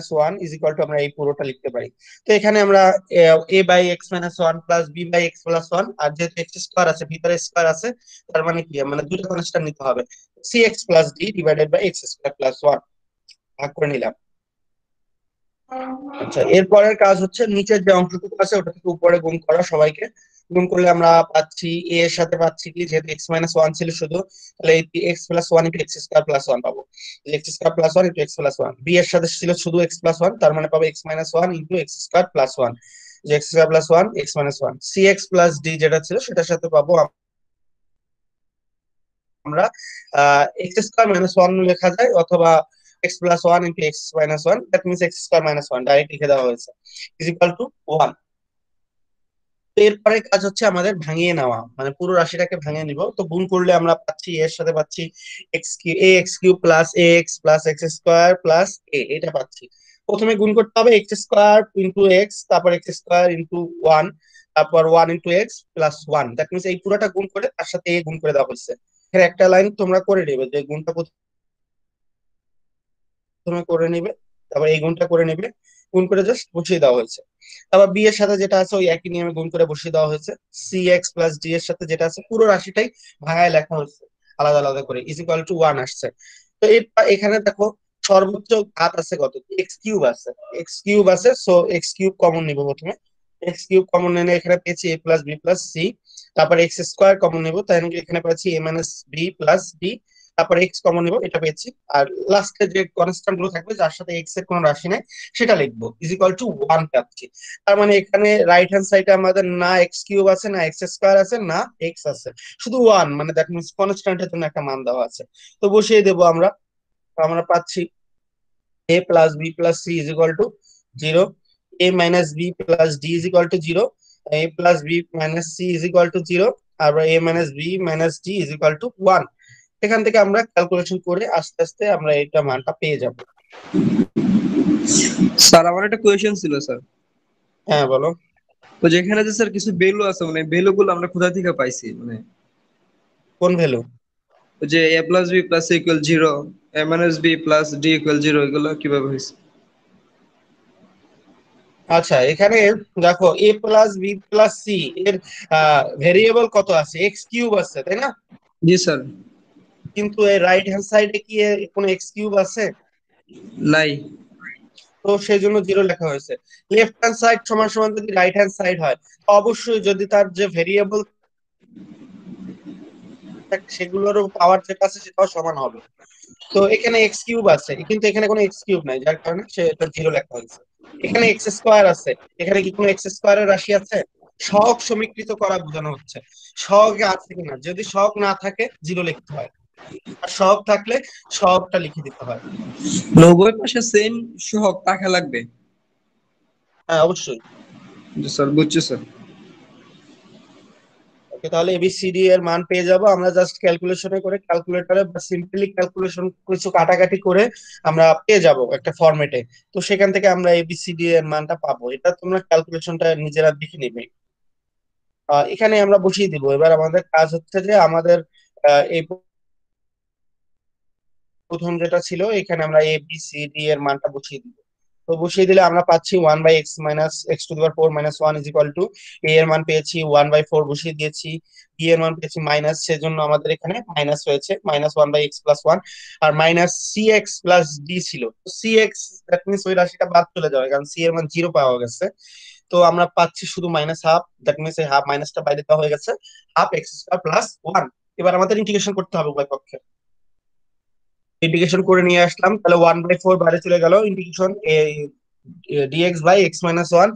- 1 ইজ ইকুয়াল টু, আমরা এই পুরোটা লিখতে পারি। তো এখানে আমরা a/x - 1 প্লাস b/x+1, আর যেহেতু x² আছে ভিতরে স্কয়ার আছে, তার মানে কি, মানে দুটো কনস্ট্যান্ট নিতে হবে, cx plus d divided by x² + 1 ভাগ করে নিলাম। আচ্ছা, এরপরের কাজ হচ্ছে নিচের যে অংশটুকু আছে ওটা থেকে উপরে গুণ করা সবাইকে। গুণ করলে আমরা পাচ্ছি a এর সাথে পাচ্ছি কি, যেহেতু x - 1 ছিল শুধু, তাহলে x+1 ইন্টু x² + 1 পাবো। x² + 1 ইন্টু x+1, b এর সাথে ছিল শুধু x+1, তার মানে পাবো x - 1 ইন্টু x²+ 1, যে x²+ 1 x - 1। cx plus d যেটা ছিল সেটার সাথে পাবো আমরা x² - 1 লেখা যায়, অথবা x+1 into x - 1, that means x² - 1 direct লিখে দেওয়া হয়েছে, ইজ ইকুয়াল টু 1। তো এরপরে কাজ হচ্ছে আমাদের ভাঙিয়ে নেওয়া, মানে পুরো রাশিটাকে ভাঙিয়ে নিব। তো গুণ করলে আমরা পাচ্ছি, এর সাথে পাচ্ছি ax³ plus ax plus x² plus a, এটা পাচ্ছি। প্রথমে গুণ করতে হবে x² ইন্টু এক্স, তারপর x² ইন্টু 1, তারপর 1 into x plus 1, that means এই পুরোটা গুণ করে তার সাথে a গুণ করে দেওয়া হয়েছে। এখানে একটা লাইন তোমরা করে নেবে যে গুণটা প্রথমে করে নিবে, তারপর এই গুণটা করে নিবে, গুণ করে জাস্ট বসিয়ে দেওয়া হয়েছে। তারপর বি এর সাথে যেটা আছে ওই একই নিয়মে গুণ করে বসিয়ে দেওয়া হয়েছে। সি এক্স প্লাস ডি এর সাথে যেটা আছে পুরো রাশিটাই ভাঙায় লেখা হয়েছে, আলাদা আলাদা করে ইজ ইকুয়াল টু ওয়ান আসছে। তো এখানে দেখো সর্বোচ্চ ঘাত আছে কত, এক্স কিউব আছে, এক্স কিউব আছে, সো এক্স কিউব কমন নিব প্রথমে। এক্স কিউব কমন নিলে এখানে পেয়েছি এ প্লাস বি প্লাস সি। তারপর এক্স স্কোয়ার কমন নিব, তাই এখানে পাচ্ছি এ মাইনাস বি প্লাস ডি। তারপর এক্স কমন নিব, এটা পেয়েছি। আর লাস্টে যে কনস্ট্যান্ট গুলো থাকবে যার সাথে এক্স এর কোনো রাশি নেই সেটা লিখবো, ইজ ইকুয়াল টু ওয়ান পাচ্ছি। তার মানে এখানে রাইট হ্যান্ড সাইডে আমাদের না এক্স কিউব আছে, না এক্স স্কোয়ার আছে, না এক্স আছে, শুধু ওয়ান, মানে দ্যাট মিনস কনস্ট্যান্টের জন্য একটা মান দেওয়া আছে। তো বসিয়ে দেবো আমরা। তো আমরা পাচ্ছি a plus b plus c is equal to 0, a minus b plus d is equal to 0, a plus b minus c is equal to 0, R a minus b minus d is equal to 1। এখান থেকে আমরা calculation করে আস্তে আস্তে আমরা এটা মানটা পেয়ে যাব। স্যার আমার একটা কোয়েশ্চেন ছিল স্যার। হ্যাঁ বলো। তো যেখানে যে স্যার কিছু ভ্যালু আছে, মানে ভ্যালু গুলো আমরা কোথা থেকে পাইছি, মানে কোন ভ্যালু? ওই যে a plus b plus equal 0, a minus b plus d equal 0, এগুলো কিভাবে হয়েছে? আচ্ছা, এখানে দেখো a plus b plus c এর ভেরিয়েবল কত আছে, এক্স কিউব আছে তাই না? জি স্যার। কিন্তু এই রাইট হ্যান্ড সাইডে কি এর কোনো এক্স কিউব আছে? নাই। তো সেই জন্য জিরো লেখা হয়েছে। লেফট হ্যান্ড সাইড সমান সমান যদি রাইট হ্যান্ড সাইড হয়, তো অবশ্যই যদি তার যে ভেরিয়েবল সেগুলোরও পাওয়ার যেটা আছে সেটাও সমান হবে। তো এখানে এক্স কিউব আছে কিন্তু এখানে কোনো এক্স কিউব নাই, যার কারণে সেটা জিরো লেখা হয়েছে। এখানে এক্স স্কোয়ার আছে, এখানে কি কোনো এক্স স্কোয়ারের রাশি আছে? সহগ সমীকৃত করা বোঝানো হচ্ছে, সহগে আছে কিনা, যদি সহগ না থাকে জিরো লিখতে হয়, আর সহগ থাকলে সহগটা লিখে দিতে হয়। উভয় পাশে সেম সহগ থাকা লাগবে। হ্যাঁ অবশ্যই। জি স্যার, বুঝছি স্যার। ওকে, তাহলে এবিসিডি এর মান পেয়ে যাব আমরা, জাস্ট ক্যালকুলেশনে করে ক্যালকুলেটরে বা সিম্পলি ক্যালকুলেশন কিছু কাটাকাটি করে আমরা পেয়ে যাব একটা ফরম্যাটে। তো সেখান থেকে আমরা এবিসিডি এর মানটা পাবো, এটা তোমরা ক্যালকুলেশনটা নিজেরা দেখে নিবে। এখানে আমরা বসিয়ে দিব। এবার আমাদের কাজ হচ্ছে যে আমাদের এই প্রথম যেটা ছিল এখানে আমরা এ বি সি ডি এর মানটা বসিয়ে দিব। তো বসিয়ে দিলে আমরা পাচ্ছি one by x minus x to the power four minus one is equal to, a এর মান পেয়েছি ওয়ান বাই ফোর বসিয়ে দিয়েছি, বি এর মান পেয়েছি মাইনাস, সেজন্য আমাদের এখানে মাইনাস হয়েছে minus one by x plus one. আর minus c x plus d ছিল, সি এক্স দ্যাট মিনস ওই রাশিটা বাদ চলে যাবে কারণ সি এর মান জিরো পাওয়া গেছে। তো আমরা পাচ্ছি শুধু মাইনাস হাফ, দ্যাট মিনস এই হাফ মাইনাসটা বাইরে দেওয়া হয়ে গেছে, half x square plus one. এবার আমাদের ইন্টিগ্রেশন করতে হবে উভয় পক্ষে। ইন্টিগ্রেশন করে নিয়ে আসলাম, তাহলে ওয়ান বাই ফোর বাইরে চলে গেল, integration dx by x minus one.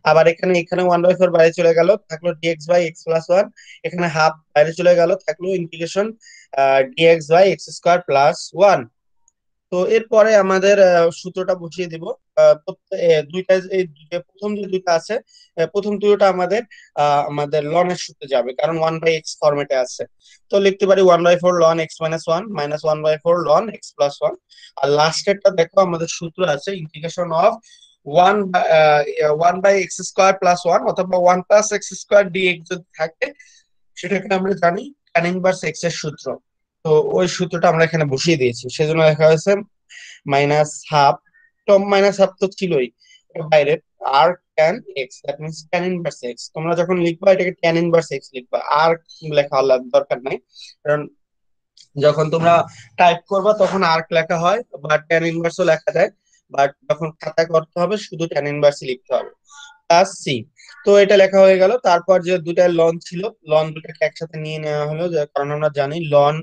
আবার এখানে এখানে ওয়ান বাই ফোর বাইরে চলে গেল, থাকলো dx by x plus one. এখানে হাফ বাইরে চলে গেল, থাকলো integration dx by x square plus one. তো এরপরে আমাদের সূত্রটা বসিয়ে দিব। দুইটা প্রথম যে দুইটা আছে, প্রথম দুইটা আমাদের আমাদের লনের সূত্রে যাবে কারণ ওয়ান বাই এক্স ফরম্যাটে আছে। তো লিখতে পারি one by four ln x minus one minus one by four ln x plus one. আর লাস্টেরটা দেখো আমাদের সূত্র আছে integration of one one by x square plus one অথবা one plus x square dx যদি থাকে সেটাকে আমরা জানি ট্যান ইনভার্স এক্স এর সূত্র। তো ওই সূত্রটা আমরা এখানে বসিয়ে দিয়েছি, সেজন্য লেখা হয়েছে মাইনাস হাফ। তো মাইনাস হাফ তো ছিলই বাইরে, আর tan x that means tan inverse x. তোমরা যখন লিখবা এটাকে ট্যান ইনভার্স এক্স লিখবা, আর লেখা দরকার নাই, কারণ যখন তোমরা টাইপ করবা তখন আর্ক লেখা হয় বা ট্যান ইনভার্সও লেখা যায়, বাট যখন খাতায় করতে হবে শুধু ট্যান ইনভার্সই লিখতে হবে প্লাস সি। তো এটা লেখা হয়ে গেল। তারপর যে দুটা লন ছিল, লন দুটাকে একসাথে নিয়ে নেওয়া হলো, যার কারণ আমরা জানি ln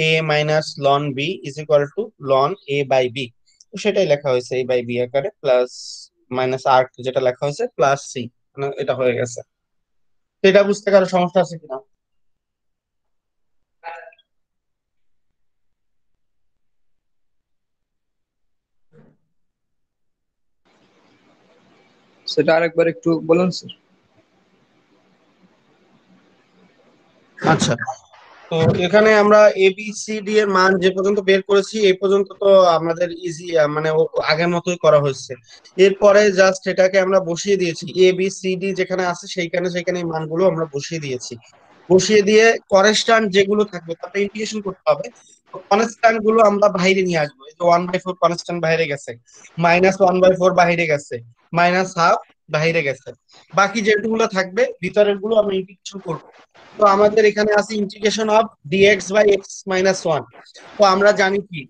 a minus ln b is equal to ln a by b. তো সেটাই লেখা হয়েছে এ বাই বি আকারে, প্লাস মাইনাস আর যেটা লেখা হয়েছে প্লাস সি, মানে এটা হয়ে গেছে। তো এটা বুঝতে কারো সমস্যা আছে কিনা? সেটা আরেকবার একটু বলুন স্যার। আচ্ছা, তো এখানে আমরা এ বি সি ডি এর মান যে পর্যন্ত বের করেছি এই পর্যন্ত তো আমাদের ইজি, মানে আগের মতোই করা হয়েছে। এরপরে জাস্ট এটাকে আমরা বসিয়ে দিয়েছি, এ বি সি ডি যেখানে আছে সেইখানে সেখানে এই মানগুলো আমরা বসিয়ে দিয়েছি। বসিয়ে দিয়ে কনস্ট্যান্ট যেগুলো থাকবে তারপরে ইন্টিগ্রেশন করতে হবে। কনস্ট্যান্ট গুলো আমরা বাইরে নিয়ে আসবো। এই যে 1/4 কনস্ট্যান্ট বাইরে গেছে, -1/4 বাইরে গেছে, -1/2 বাইরে গেছে, বাকি যেগুলো থাকবে ভিতরের গুলো আমরা ইন্টিগ্রেশন করবো। তো আমাদের এখানে আছে integration of dx by x minus one. তো আমরা জানি কি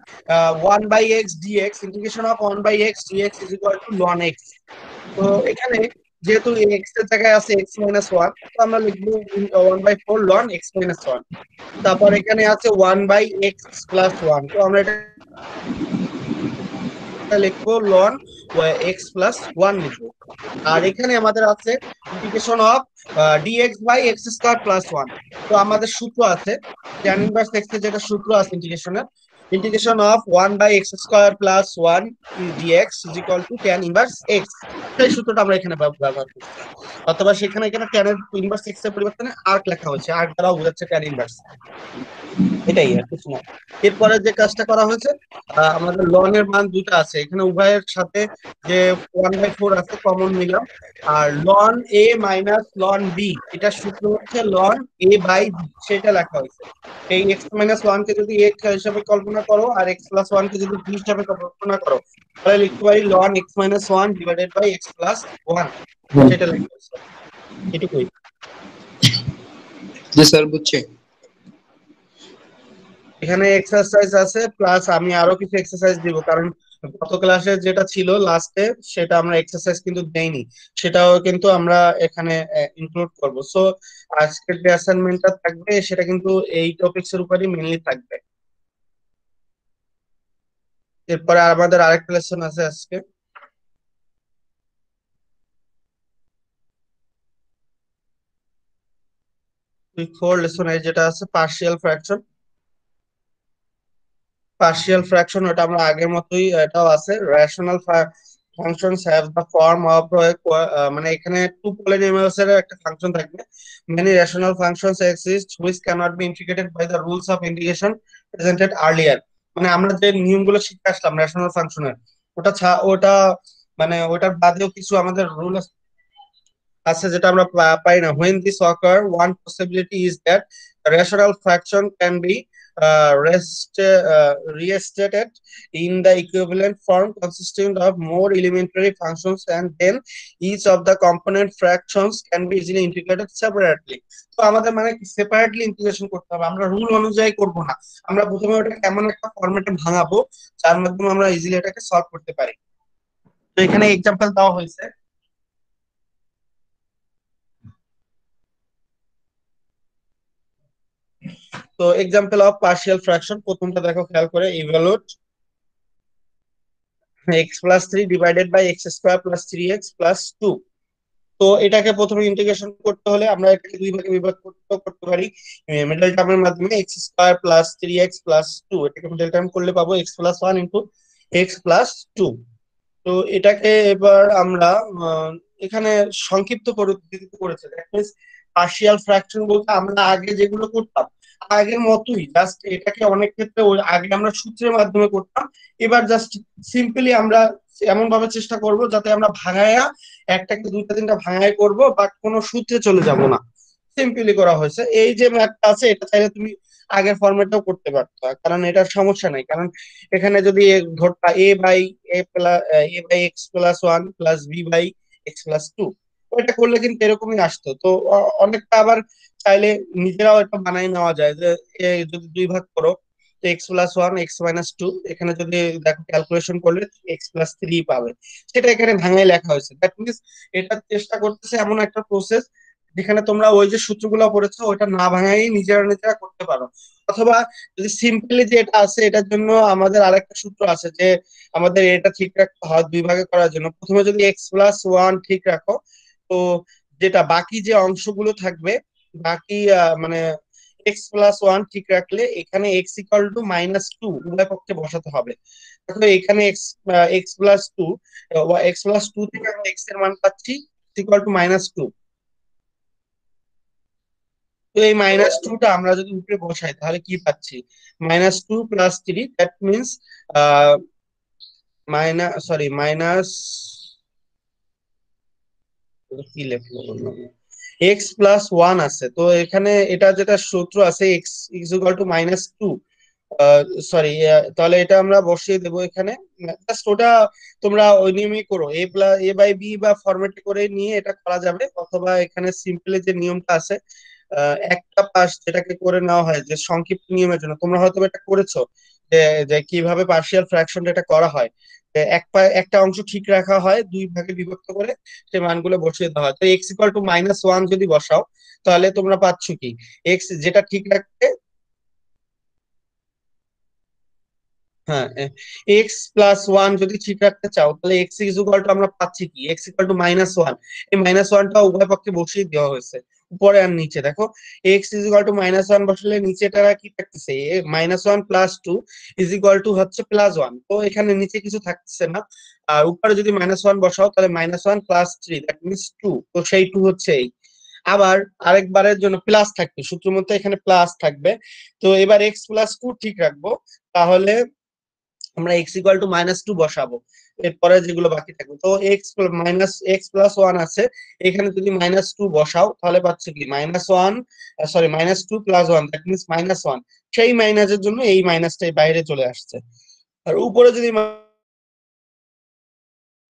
1/x dx, integration of 1/x dx is equal to ln x. তো এখানে যেহেতু এক্স এর জায়গায় আছে এক্স মাইনাস ওয়ান, তো আমরা লিখবো 1/4 লন এক্স মাইনাস ওয়ান। তারপর এখানে আছে 1/x প্লাস ওয়ান, তো আমরা এটা লিখবো লন এক্স প্লাস ওয়ান লিখবো। আর এখানে আমাদের আছে integration of dx by x square plus one. তো আমাদের সূত্র আছে ট্যান ইনভার্স এক্স এর যেটা সূত্র আছে ইন্টিগ্রেশনের, integration of 1/x square plus one dx is equal to tan inverse x. সেই সূত্রটা আমরা এখানে ব্যবহার করছি, অথবা সেখানে এখানে ট্যান ইনভার্স এক্স এর পরিবর্তনে আর্ক লেখা হয়েছে, আর্ক দ্বারাও বোঝাচ্ছে ট্যান ইনভার্স, এটাই আর কিছু না। এরপরে যে কাজটা করা হয়েছে, আমাদের লন এর মান দুটো আছে এখানে, উভয়ের সাথে যে 1/4 আছে কমন নিলাম, আর loan a minus ln B এটার সূত্র হচ্ছে লন এ বাই বি, সেটা লেখা হয়েছে। এই এক্স মাইনাস ওয়ান কে যদি এ হিসাবে কল্পনা করো আর এক্স প্লাস ওয়ান কে যদি বি হিসাবে কল্পনা করো, তাহলে লিখতে পারি ln x minus one divided by x plus one, সেটা লেখা হয়েছে। এটুকুই। জি স্যার, বুঝছি। এখানে এক্সারসাইজ আছে, প্লাস আমি আরো কিছু এক্সারসাইজ দিব, কারণ গত ক্লাসে যেটা ছিল লাস্টে সেটা আমরা এক্সারসাইজ কিন্তু দেইনি, সেটাও কিন্তু আমরা এখানে ইনক্লুড করব। সো আজকের যে অ্যাসাইনমেন্টটা থাকবে সেটা কিন্তু এই টপিকস এর উপরই মেইনলি থাকবে। এরপরে আমাদের আরেকটা লেসন আছে আজকে, উইক 4 লেসনের যেটা আছে পার্শিয়াল ফ্র্যাকশন। পার্শিয়াল ফ্র্যাকশন ওটা আমরা আগের মতোই, এটাও আছে rational functions have the form of, মানে এখানে টু পলিনোমিয়ালস এর একটা ফাংশন থাকবে। Many rational functions exist which cannot be integrated by the rules of integration presented earlier. মানে আমরা যে নিয়মগুলো শিখে আসলাম রেশনাল ফাংশনের, ওটা মানে ওটার বাদেও কিছু আমাদের রুল আছে যেটা আমরা পাই না। when this occur, one possibility is that a rational fraction can be restated in the equivalent form consisting of more elementary functions, and then each of the component fractions can be easily integrated separately. তো আমাদের মানে separately integration করতে হবে, আমরা rule অনুযায়ী করব না, আমরা প্রথমে ওটাকে এমন একটা ফরম্যাটে ভাঙাবো যার মাধ্যমে আমরা ইজিলি এটাকে সলভ করতে পারি। তো এখানে এক্সাম্পল দেওয়া হয়েছে। তো এক্সাম্পল অফ পার্শিয়াল ফ্র্যাকশন, প্রথমটা দেখো খেয়াল করে, evaluate x plus three divided by x square plus three x plus two. তো এটাকে প্রথমে ইন্টিগ্রেশন করতে হলে আমরা এটাকে দুই ভাগে বিভাগ করতে পারি মিডল টার্মের মাধ্যমে, x square plus three x plus two, এটাকে মিডল টার্ম করলে পাবো x plus one into x plus two. তো এটাকে এবার আমরা আহ, এখানে সংক্ষিপ্ত পদ্ধতিতে করেছে। পার্শিয়াল ফ্র্যাকশন বলতে আমরা আগে যেগুলো করতাম আগের মতোই, জাস্ট এটাকে অনেক ক্ষেত্রে আগে আমরা সূত্রের মাধ্যমে করতাম, এবার জাস্ট সিম্পলি আমরা এমন ভাবে চেষ্টা করব যাতে আমরা ভাঙায়া একটাকে দুইটা তিনটা ভাঙায় করব, বাট কোনো সূত্রে চলে যাব না। সিম্পলি করা হয়েছে। এই যে ম্যাথটা আছে এটা চাইলে তুমি আগের ফরম্যাটটাও করতে পারতো, কারণ এটার সমস্যা নাই, কারণ এখানে যদি ধরতা a by x plus one plus b by x plus two, ওইটা করলে কিন্তু এরকমই আসতো। তো অনেকটা আবার চাইলে নিজেরাও এটা বানাই নেওয়া যায় যে যদি দুই ভাগ করো, তো x plus one x minus two, এখানে যদি দেখো ক্যালকুলেশন করলে এক্স প্লাস থ্রি পাবে, সেটা এখানে ভাঙাই লেখা হয়েছে। দ্যাট মিনস এটা চেষ্টা করতেছে এমন একটা প্রসেস যেখানে তোমরা ওই যে সূত্রগুলো পড়েছো ওটা না ভাঙাই নিজেরা নিজেরা করতে পারো। অথবা যদি সিম্পলি যে এটা আছে এটার জন্য আমাদের আরেকটা সূত্র আছে যে আমাদের এটা ঠিক রাখতে হয় দুই ভাগে করার জন্য। প্রথমে যদি এক্স প্লাস ওয়ান ঠিক রাখো, তো যেটা বাকি যে অংশগুলো থাকবে, বাকি মানে এক্স প্লাস ওয়ান ঠিক রাখলে এখানে x equal to minus two উভয় পক্ষে বসাতে হবে। তাহলে এখানে x plus two, x plus two থেকে আমরা এক্স এর মান পাচ্ছি ইকাল টু মাইনাস টু। তো এই মাইনাস টুটা আমরা যদি উপরে বসাই তাহলে কি পাচ্ছি, minus two plus three, that means minus কি লিখবো এক্স প্লাস ওয়ান আছে। তো এখানে এটা যেটা সূত্র আছে x equal to minus two, sorry, তাহলে এটা আমরা বসিয়ে দেবো এখানে। জাস্ট ওটা তোমরা ওই নিয়মই করো, এ বাই বি বা ফরম্যাটে করে নিয়ে এটা করা যাবে, অথবা এখানে সিম্পলি যে নিয়মটা আছে একটা পাশ যেটাকে করে নেওয়া হয় যে সংক্ষিপ্ত নিয়মের জন্য, তোমরা হয়তো এটা করেছো যে যে কিভাবে পার্শিয়াল ফ্র্যাকশন এটা করা হয়। যে একটা অংশ ঠিক রাখা হয়, দুই ভাগে বিভক্ত করে সেই মানগুলো বসিয়ে দেওয়া হয়। তো x=-1 যদি বসাও, তাহলে তোমরা পাচ্ছ কি, এক্স যেটা ঠিক রাখতে, হ্যাঁ, x+1 যদি ঠিক রাখতে চাও, তাহলে x=, আমরা পাচ্ছি কি, x=-1। এই -1টা উভয় পক্ষে বসিয়ে দেওয়া হয়েছে, উপরে আর নিচে দেখো। x=-1 বসালে নিচেটা কি থাকতেছে, -1 + 2 হচ্ছে +1, তো এখানে নিচে কিছু থাকতেছে না। আর উপরে যদি -1 বসাও, তাহলে -1 + 3, দ্যাট মিনস 2, তো সেই 2 হচ্ছে এই। আবার আরেকবারের জন্য প্লাস থাকবে, সূত্র মধ্যে এখানে প্লাস থাকবে। তো এবার x+2 ঠিক রাখবো, তাহলে আমরা x=-2 বসাবো, এরপরে যেগুলো বাকি থাকবে। তো x+1 আছে, এখানে যদি -2 বসাও, তাহলে পাচ্ছে কি -1, সরি -2 + 1, দ্যাট মিনস -1। সেই মাইনাসের জন্য এই মাইনাসটাই বাইরে চলে আসছে। আর উপরে যদি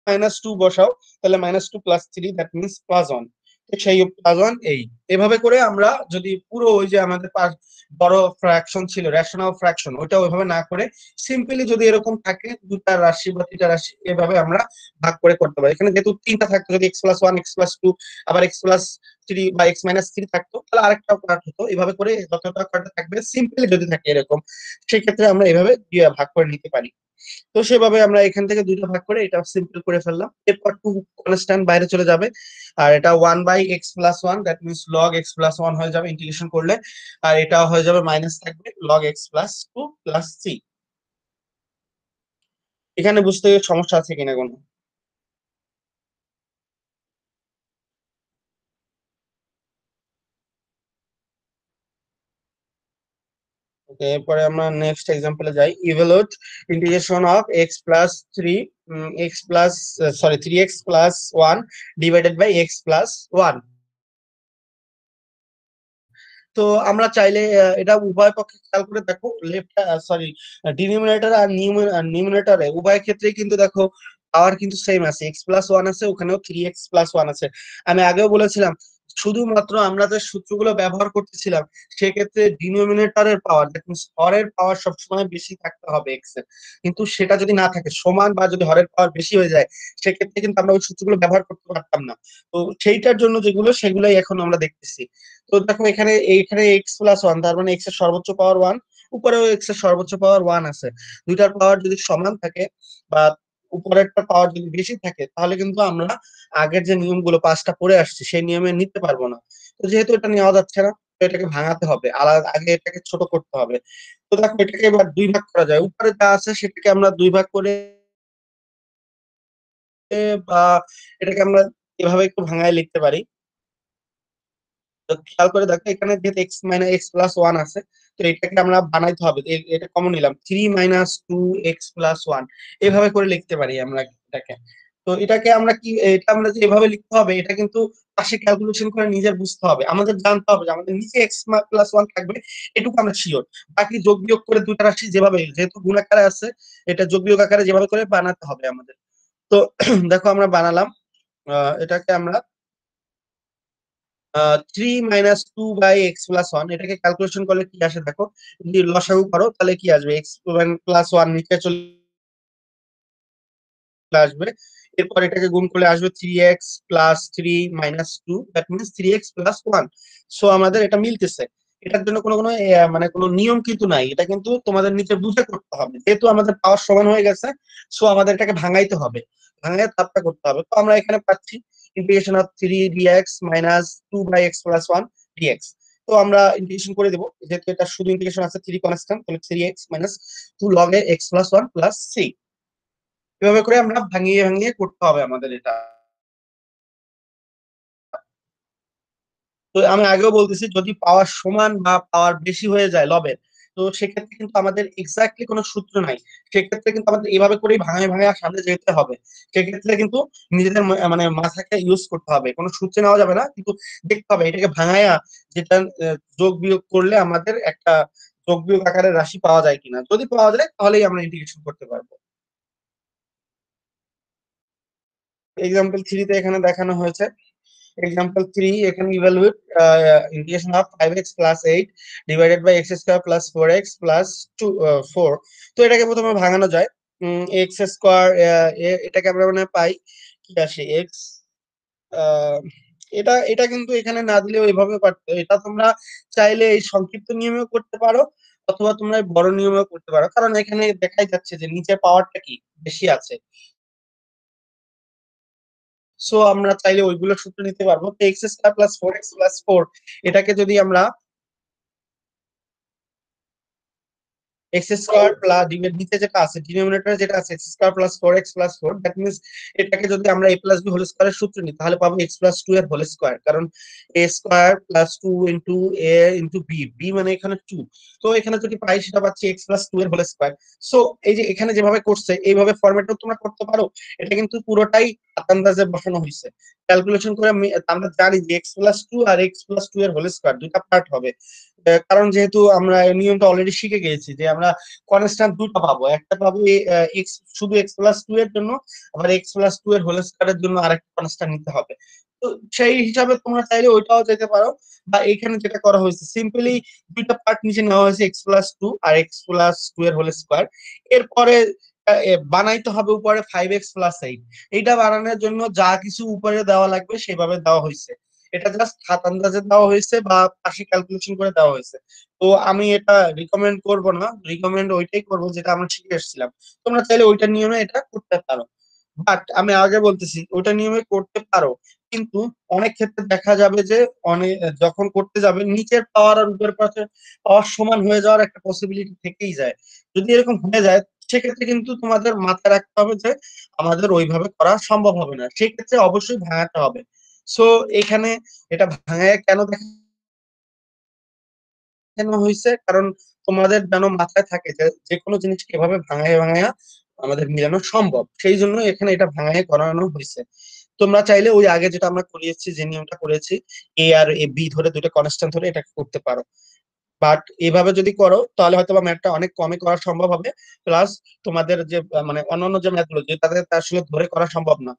-2 বসাও, তাহলে -2 + 3, দ্যাট মিনস +1। তো সেই +1 এই। এভাবে করে আমরা যদি পুরো ওই যে আমাদের বড় ফ্র্যাকশন ছিল, রেশনাল ফ্র্যাকশন, ওইটা ওইভাবে না করে সিম্পলি যদি এরকম থাকে দুটা রাশি বা তিনটা রাশি, এভাবে আমরা ভাগ করে করতে পারি। এখানে যেহেতু তিনটা থাকতো, যদি x+1, x+2, আবার x+3 বা x-3 থাকতো, তাহলে আরেকটা পার্ট হতো। এভাবে করে যতটা কয়টা থাকবে সিম্পলি যদি থাকে এরকম, সেই ক্ষেত্রে আমরা এভাবে ভাগ করে নিতে পারি। তো সেভাবে আমরা এখান থেকে দুইটা ভাগ করে এটা সিম্পল করে ফেললাম। এরপর টু কনস্ট্যান্ট বাইরে চলে যাবে, আর এটা 1/x+1, that means log x+1 হয়ে যাবে ইন্টিগ্রেশন করলে। আর এটা হয়ে যাবে মাইনাস থাকবে log x+2 + 3। এখানে বুঝতে সমস্যা আছে কিনা কোনো? ওকে, এরপরে আমরা নেক্সট এক্সাম্পলে যাই। Evaluate integration of x+3, x plus, sorry 3x+1 divided by x+1। তো আমরা চাইলে এটা উভয় পক্ষে খেয়াল করে দেখো, লেফট, সরি, ডিনোমিনেটর আর নিউমিনেটরে উভয় ক্ষেত্রেই কিন্তু দেখো পাওয়ার কিন্তু সেম আছে, x+1 আছে, ওখানেও 3x+1 আছে। আমি আগেও বলেছিলাম, শুধুমাত্র আমরা যে সূত্রগুলো ব্যবহার করতেছিলাম, সেক্ষেত্রে ডিনোমিনেটরের পাওয়ার, দেখুন হরের পাওয়ার সবসময় বেশি থাকতে হবে এক্স এর, কিন্তু সেটা যদি না থাকে সমান, বা যদি হরের পাওয়ার বেশি হয়ে যায়, সেক্ষেত্রে কিন্তু আমরা ওই সূত্রগুলো ব্যবহার করতে পারতাম না। তো সেইটার জন্য যেগুলো, সেগুলোই এখন আমরা দেখতেছি। তো দেখো এখানে x+1, তার মানে এক্স এর সর্বোচ্চ পাওয়ার 1, উপরেও এক্স এর সর্বোচ্চ পাওয়ার 1 আছে। দুইটার পাওয়ার যদি সমান থাকে, বা উপরেরটা পাওয়ার যদি বেশি থাকে, তাহলে কিন্তু আমরা আগের যে নিয়মগুলো 5টা পড়ে আসছে সেই নিয়মে নিতে পারবো না। তো যেহেতু এটা নেওয়া যাচ্ছে না, তো এটাকে ভাঙাতে হবে, আলাদা আগে এটাকে ছোট করতে হবে। তো দেখো এটাকে এবার দুই ভাগ করা যায়, উপরে যা আছে সেটাকে আমরা দুই ভাগ করে, বা এটাকে আমরা এভাবে একটু ভাঙায় লিখতে পারি। তো খেয়াল করে দেখো, এখানে যেহেতু x-x+1 আছে, তো এটাকে আমরা বানাইতে হবে। এটা কমন নিলাম, 3-2x+1, এভাবে করে লিখতে পারি আমরা এটাকে। তো এটাকে আমরা কি, এটা আমরা যে এভাবে লিখতে হবে, এটা কিন্তু পাশে ক্যালকুলেশন করে নিজের বুঝতে হবে, আমাদের জানতে হবে যে আমাদের নিচে x+1 থাকবে, এটুকু আমরা শিওর। বাকি যোগ বিয়োগ করে দুইটা রাশি যেভাবে, যেহেতু গুণ আকারে আছে, এটা যোগ বিয়োগ আকারে যেভাবে করে বানাতে হবে আমাদের। তো দেখো আমরা বানালাম, এটাকে আমরা 3-2/x+1, এটাকে ক্যালকুলেশন করলে কি আসে দেখো, যদি লসাগু করো তাহলে কি আসবে, x+1 নিচে চলে আসবে। এরপর এটাকে গুণ করলে আসবে 3x+3-2, that means 3x+1। So আমাদের এটা মিলতেছে। এটার জন্য কোনো কোনো মানে কোনো নিয়ম কিন্তু নাই, এটা কিন্তু তোমাদের নিচে বুঝে করতে হবে, যেহেতু আমাদের পাওয়ার সমান হয়ে গেছে। সো আমাদের এটাকে ভাঙাইতে হবে, ভাঙায় তারপরে করতে হবে। তো আমরা এখানে পাচ্ছি ইন্টিগ্রেশন অফ 3dx-2/x+1 dx। তো আমরা ইন্টিগ্রেশন করে দেবো, যেহেতু এটা শুধু ইন্টিগ্রেশন আছে, 3 কনস্ট্যান্ট, তাহলে 3x-2 log x+1 + 3। এভাবে করে আমরা ভাঙিয়ে ভাঙিয়ে করতে হবে আমাদের এটা। তো আমি আগেও বলতেছি, যদি পাওয়ার সমান বা পাওয়ার বেশি হয়ে যায় লবের, তো সেক্ষেত্রে কিন্তু আমাদের এক্স্যাক্টলি কোনো সূত্র নাই। সেক্ষেত্রে কিন্তু আমাদের এভাবে করেই ভাঙায় ভাঙায় সামনে যেতে হবে। সেক্ষেত্রে কিন্তু নিজেদের মানে মাথাকে ইউজ করতে হবে, কোনো সূত্রে নেওয়া যাবে না, কিন্তু দেখতে হবে এটাকে ভাঙায়া যেটা যোগ বিয়োগ করলে আমাদের একটা যোগ বিয়োগ আকারের রাশি পাওয়া যায় কিনা, যদি পাওয়া যায় তাহলেই আমরা ইন্টিগ্রেশন করতে পারবো। এক্সাম্পল 3 তে এখানে দেখানো হয়েছে, এক্সাম্পল 3 এখানে evaluate integration of 5x plus 8 divided by x square plus 4x plus 4। তো এটাকে প্রথমে ভাঙানো যায়। x স্কয়ার, এটাকে আমরা মানে পাই কি আসে x, এটা এটা কিন্তু এখানে না দিলেও এইভাবে পারতো। এটা তোমরা চাইলে এই সংক্ষিপ্ত নিয়মেও করতে পারো, অথবা তোমরা এই বড় নিয়মেও করতে পারো, কারণ এখানে দেখাই যাচ্ছে যে নিচের পাওয়ারটা কি বেশি আছে। সো আমরা চাইলে ওইগুলো সূত্র নিতে পারবো। তো x square plus 4x plus 4, এটাকে যদি আমরা এক্স স্কোয়ার প্লাস নিচে যেটা আছে ডিনোমিনেটরে যেটা আছে x square plus 4x plus 4, that means এটাকে যদি আমরা a প্লাস বি হোল স্কোয়ারের সূত্র নিই তাহলে পাবো x প্লাস 2 এর হোল স্কোয়ার, কারণ a square plus 2 into a into b, b মানে এখানে 2। তো এখানে যদি পাই সেটা পাচ্ছি x প্লাস 2 এর হোল স্কোয়ার। সো এই যে এখানে যেভাবে করছে এইভাবে ফরম্যাটও তোমরা করতে পারো। এটা কিন্তু পুরোটাই হাত আন্দাজে বসানো হয়েছে, ক্যালকুলেশন করে আমরা জানি যে x প্লাস 2 আর x প্লাস 2 এর হোল স্কোয়ার দুইটা পার্ট হবে। কারণ যেহেতু আমরা এই নিয়মটা অলরেডি শিখে গিয়েছি যে আমরা কনস্ট্যান্ট দুটো পাবো, একটা পাবো এক্স শুধু এক্স প্লাস 2 এর জন্য, আবার এক্স প্লাস 2 এর হোল স্কয়ারের জন্য আরেকটা কনস্ট্যান্ট নিতে হবে। তো সেই হিসাবে তোমরা চাইলে ওইটাও যেতে পারো, বা এখানে যেটা করা হয়েছে সিম্পলি দুইটা পার্ট নিচে নেওয়া হয়েছে এক্স প্লাস 2 আর এক্স প্লাস 2 এর হোল স্কয়ার। এরপরে বানাইতে হবে উপরে 5x প্লাস 8। এইটা বানানোর জন্য যা কিছু উপরে দেওয়া লাগবে সেভাবে দেওয়া হয়েছে। এটা জাস্ট হাত আন্দাজে দেওয়া হয়েছে বা পাশে ক্যালকুলেশন করে দেওয়া হয়েছে। তো আমি এটা রিকমেন্ড করব না, রিকমেন্ড ওইটাই করব যেটা আমরা শিখে এসেছিলাম। তোমরা চাইলে ওইটা নিয়মে এটা করতে পারো, বাট আমি আগে বলতেছি ওইটা নিয়মে করতে পারো, কিন্তু অনেক ক্ষেত্রে দেখা যাবে যে অনেক যখন করতে যাবে নিচের পাওয়ার আর উপরের পাওয়ার সমান হয়ে যাওয়ার একটা পসিবিলিটি থেকেই যায়। যদি এরকম হয়ে যায় সেক্ষেত্রে কিন্তু তোমাদের মাথায় রাখতে হবে যে আমাদের ওইভাবে করা সম্ভব হবে না, সেক্ষেত্রে অবশ্যই ভাঙাতে হবে। সো এখানে এটা ভাঙায় কেন দেখানো হয়েছে, কারণ তোমাদের যেন মাথায় থাকে যে যে কোনো জিনিসকে এভাবে ভাঙায় ভাঙায়া আমাদের মিলানো সম্ভব, সেই জন্য এখানে এটা ভাঙায় করানো হয়েছে। তোমরা চাইলে ওই আগে যেটা আমরা করিয়েছি যে নিয়মটা করেছি এ আর এ বি ধরে দুটো কনস্ট্যান্ট ধরে এটা করতে পারো। বাট এভাবে যদি করো তাহলে হয়তো বা ম্যাথটা অনেক কমে করা সম্ভব হবে। প্লাস তোমাদের যে মানে অন্যান্য যে ম্যাথ গুলো যেটাতে আসলে ধরে করা সম্ভব না,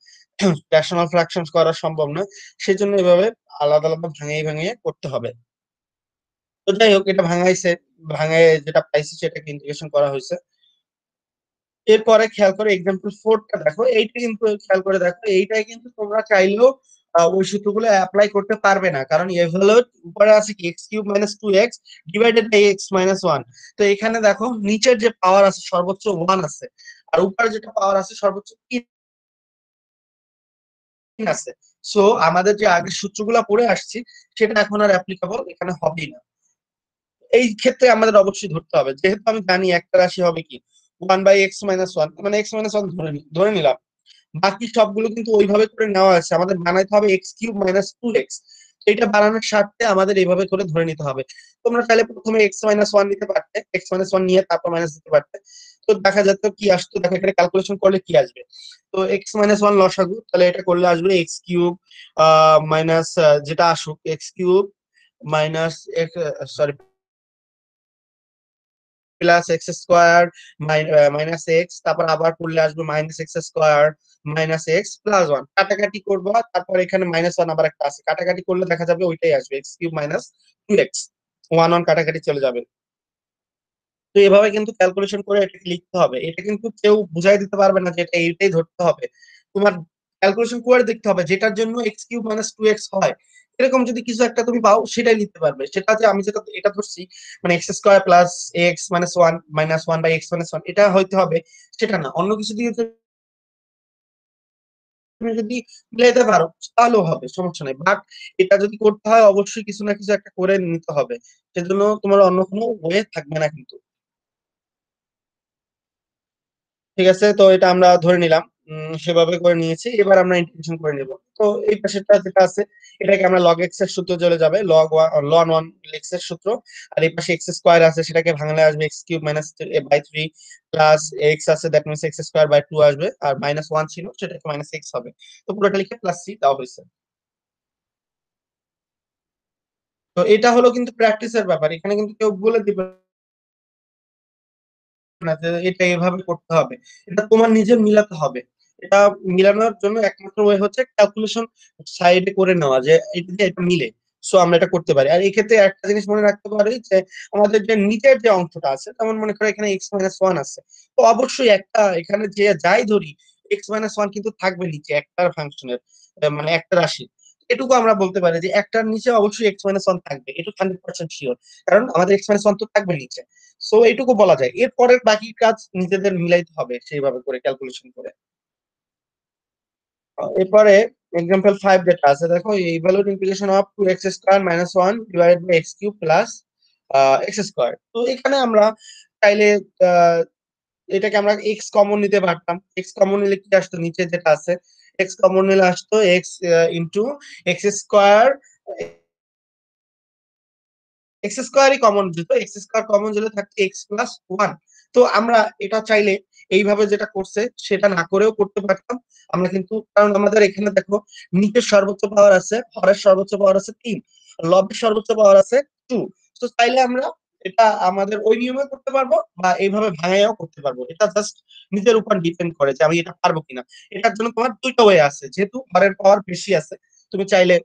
রেশনাল ফ্র্যাকশনস করা সম্ভব না, সেই জন্য এভাবে আলাদা আলাদা ভাঙিয়ে ভাঙিয়ে করতে হবে। তো যাই হোক এটা ভাঙাইছে, ভাঙায় যেটা পাইছি সেটাকে ইন্টিগ্রেশন করা হয়েছে। এরপরে খেয়াল করে এক্সাম্পল 4টা দেখো, এইটা কিন্তু খেয়াল করে দেখো, এইটাই কিন্তু তোমরা চাইলেও ওই সূত্রগুলো অ্যাপ্লাই করতে পারবে না, কারণ এভালুয়েট উপরে আছে কি x cube minus 2x divided by x minus 1। তো এখানে দেখো নিচের যে পাওয়ার আছে সর্বোচ্চ 1 আছে, আর উপরে যেটা পাওয়ার আছে সর্বোচ্চ 3 আছে। সো আমাদের যে আগের সূত্রগুলো পড়ে আসছি সেটা এখন আর অ্যাপ্লিকেবল এখানে হবেই না। এই ক্ষেত্রে আমাদের অবশ্যই ধরতে হবে, যেহেতু আমি জানি একটা রাশি হবে কি 1/x-1, মানে x-1 ধরে নিলাম, বাকি সবগুলো কিন্তু ওইভাবে করে নেওয়া আছে, আমাদের বানাইতে হবে x³ - 2x। এটা বানানোর স্বার্থে আমাদের এইভাবে করে ধরে নিতে হবে। তোমরা চাইলে প্রথমে x-1 নিতে পারতে, x-1 নিয়ে তারপর মাইনাস দিতে পারতে। তো দেখা যেত কি আসতো, দেখো এখানে ক্যালকুলেশন করলে কি আসবে। তো x-1 লসাগু, তাহলে এটা করলে আসবে x³ মাইনাস যেটা আসুক x³ minus sorry plus x square minus x, তারপর আবার করলে আসবে minus x square minus x plus 1। কাটাকাটি করবো তারপর এখানে -1 আবার একটা আছে, কাটাকাটি করলে দেখা যাবে ওইটাই আসবে x³ মাইনাস 2x, 1 1 কাটাকাটি চলে যাবে। তো এভাবে কিন্তু ক্যালকুলেশন করে এটাকে লিখতে হবে, এটা কিন্তু কেউ বুঝাই দিতে পারবে না যে এটা এইটাই ধরতে হবে। তোমার ক্যালকুলেশন করে দেখতে হবে যেটার জন্য x³ - 2x হয়, এরকম যদি কিছু একটা তুমি পাও সেটাই লিখতে পারবে। সেটা যে আমি যেটা এটা ধরছি মানে x² plus x minus 1 -1/x-1 এটা হইতে হবে সেটা না, অন্য কিছু দিয়ে তুমি যদি মিলাইতে পারো তাহলেও হবে, সমস্যা নেই। বাট এটা যদি করতে হয় অবশ্যই কিছু না কিছু একটা করে নিতে হবে, সেজন্য তোমার অন্য কোনো ওয়ে থাকবে না কিন্তু। ঠিক আছে, তো এটা আমরা ধরে নিলাম, সেভাবে করে নিয়েছি, এবার আমরা ইন্টিগ্রেশন করে নিব। তো এই পাশেরটা যেটা আছে এটাকে আমরা লগ এক্স এর সূত্র চলে যাবে, লন 1 এক্স এর সূত্র। আর এই পাশে এক্স স্কোয়ার আছে সেটাকে ভাঙলে আসবে x³ - 3 প্লাস এক্স আছে দ্যাট মিনস x² / 2 আসবে, আর -1 ছিল সেটাকে -x হবে। তো পুরোটা লিখে +c দেওয়া হয়েছে। তো এটা হলো কিন্তু প্র্যাকটিসের ব্যাপার, এখানে কিন্তু কেউ বলে দিবে না যে এটা এভাবে করতে হবে, এটা তোমার নিজের মিলাতে হবে। এটা মিলানোর জন্য একমাত্র ওয়ে হচ্ছে ক্যালকুলেশন সাইডে করে নেওয়া, যে এটা দিয়ে এটা মিলে, সো আমরা এটা করতে পারি। আর এই ক্ষেত্রে একটা জিনিস মনে রাখতে পারি যে আমাদের যে নিচের যে অংশটা আছে, যেমন মনে করো এখানে x-1 আছে, তো অবশ্যই একটা এখানে যে যাই ধরি x-1 কিন্তু থাকবে নিচে একটা ফাংশনের, মানে একটা রাশি। এটুকু আমরা বলতে পারি যে একটার নিচে অবশ্যই x-1 থাকবে, এটুকু 100% শিওর, কারণ আমাদের x-1 তো থাকবে নিচে। সো এইটুকু বলা যায়, এরপরের বাকি কাজ নিজেদের মিলাইতে হবে সেইভাবে করে ক্যালকুলেশন করে। এরপরে এক্সাম্পল 5 যেটা আছে, দেখো evaluate implication of 2x² - 1 divided by x³ plus x²। তো এখানে আমরা চাইলে আহ, এটাকে আমরা এক্স কমন নিতে পারতাম। এক্স কমন নিলে কি আসতো, নিচে যেটা আছে এক্স কমন নিলে আসতো x into x²। x² common যেত, x² কমন যেতে থাকতো x+1। তো আমরা এটা চাইলে এইভাবে যেটা করছে সেটা না করেও করতে পারতাম আমরা কিন্তু, কারণ আমাদের এখানে দেখো নিচের সর্বোচ্চ পাওয়ার আছে, হরের সর্বোচ্চ পাওয়ার আছে 3, লবের সর্বোচ্চ পাওয়ার আছে 2। তো চাইলে আমরা এটা আমাদের ওই নিয়মে করতে পারবো বা এইভাবে ভাঙাইয়াও করতে পারবো, এটা জাস্ট নিজের উপর ডিপেন্ড করে যে আমি এটা পারবো কিনা। এটার জন্য তোমার দুইটা ওয়ে আছে, যেহেতু হরের পাওয়ার বেশি আছে, তুমি চাইলে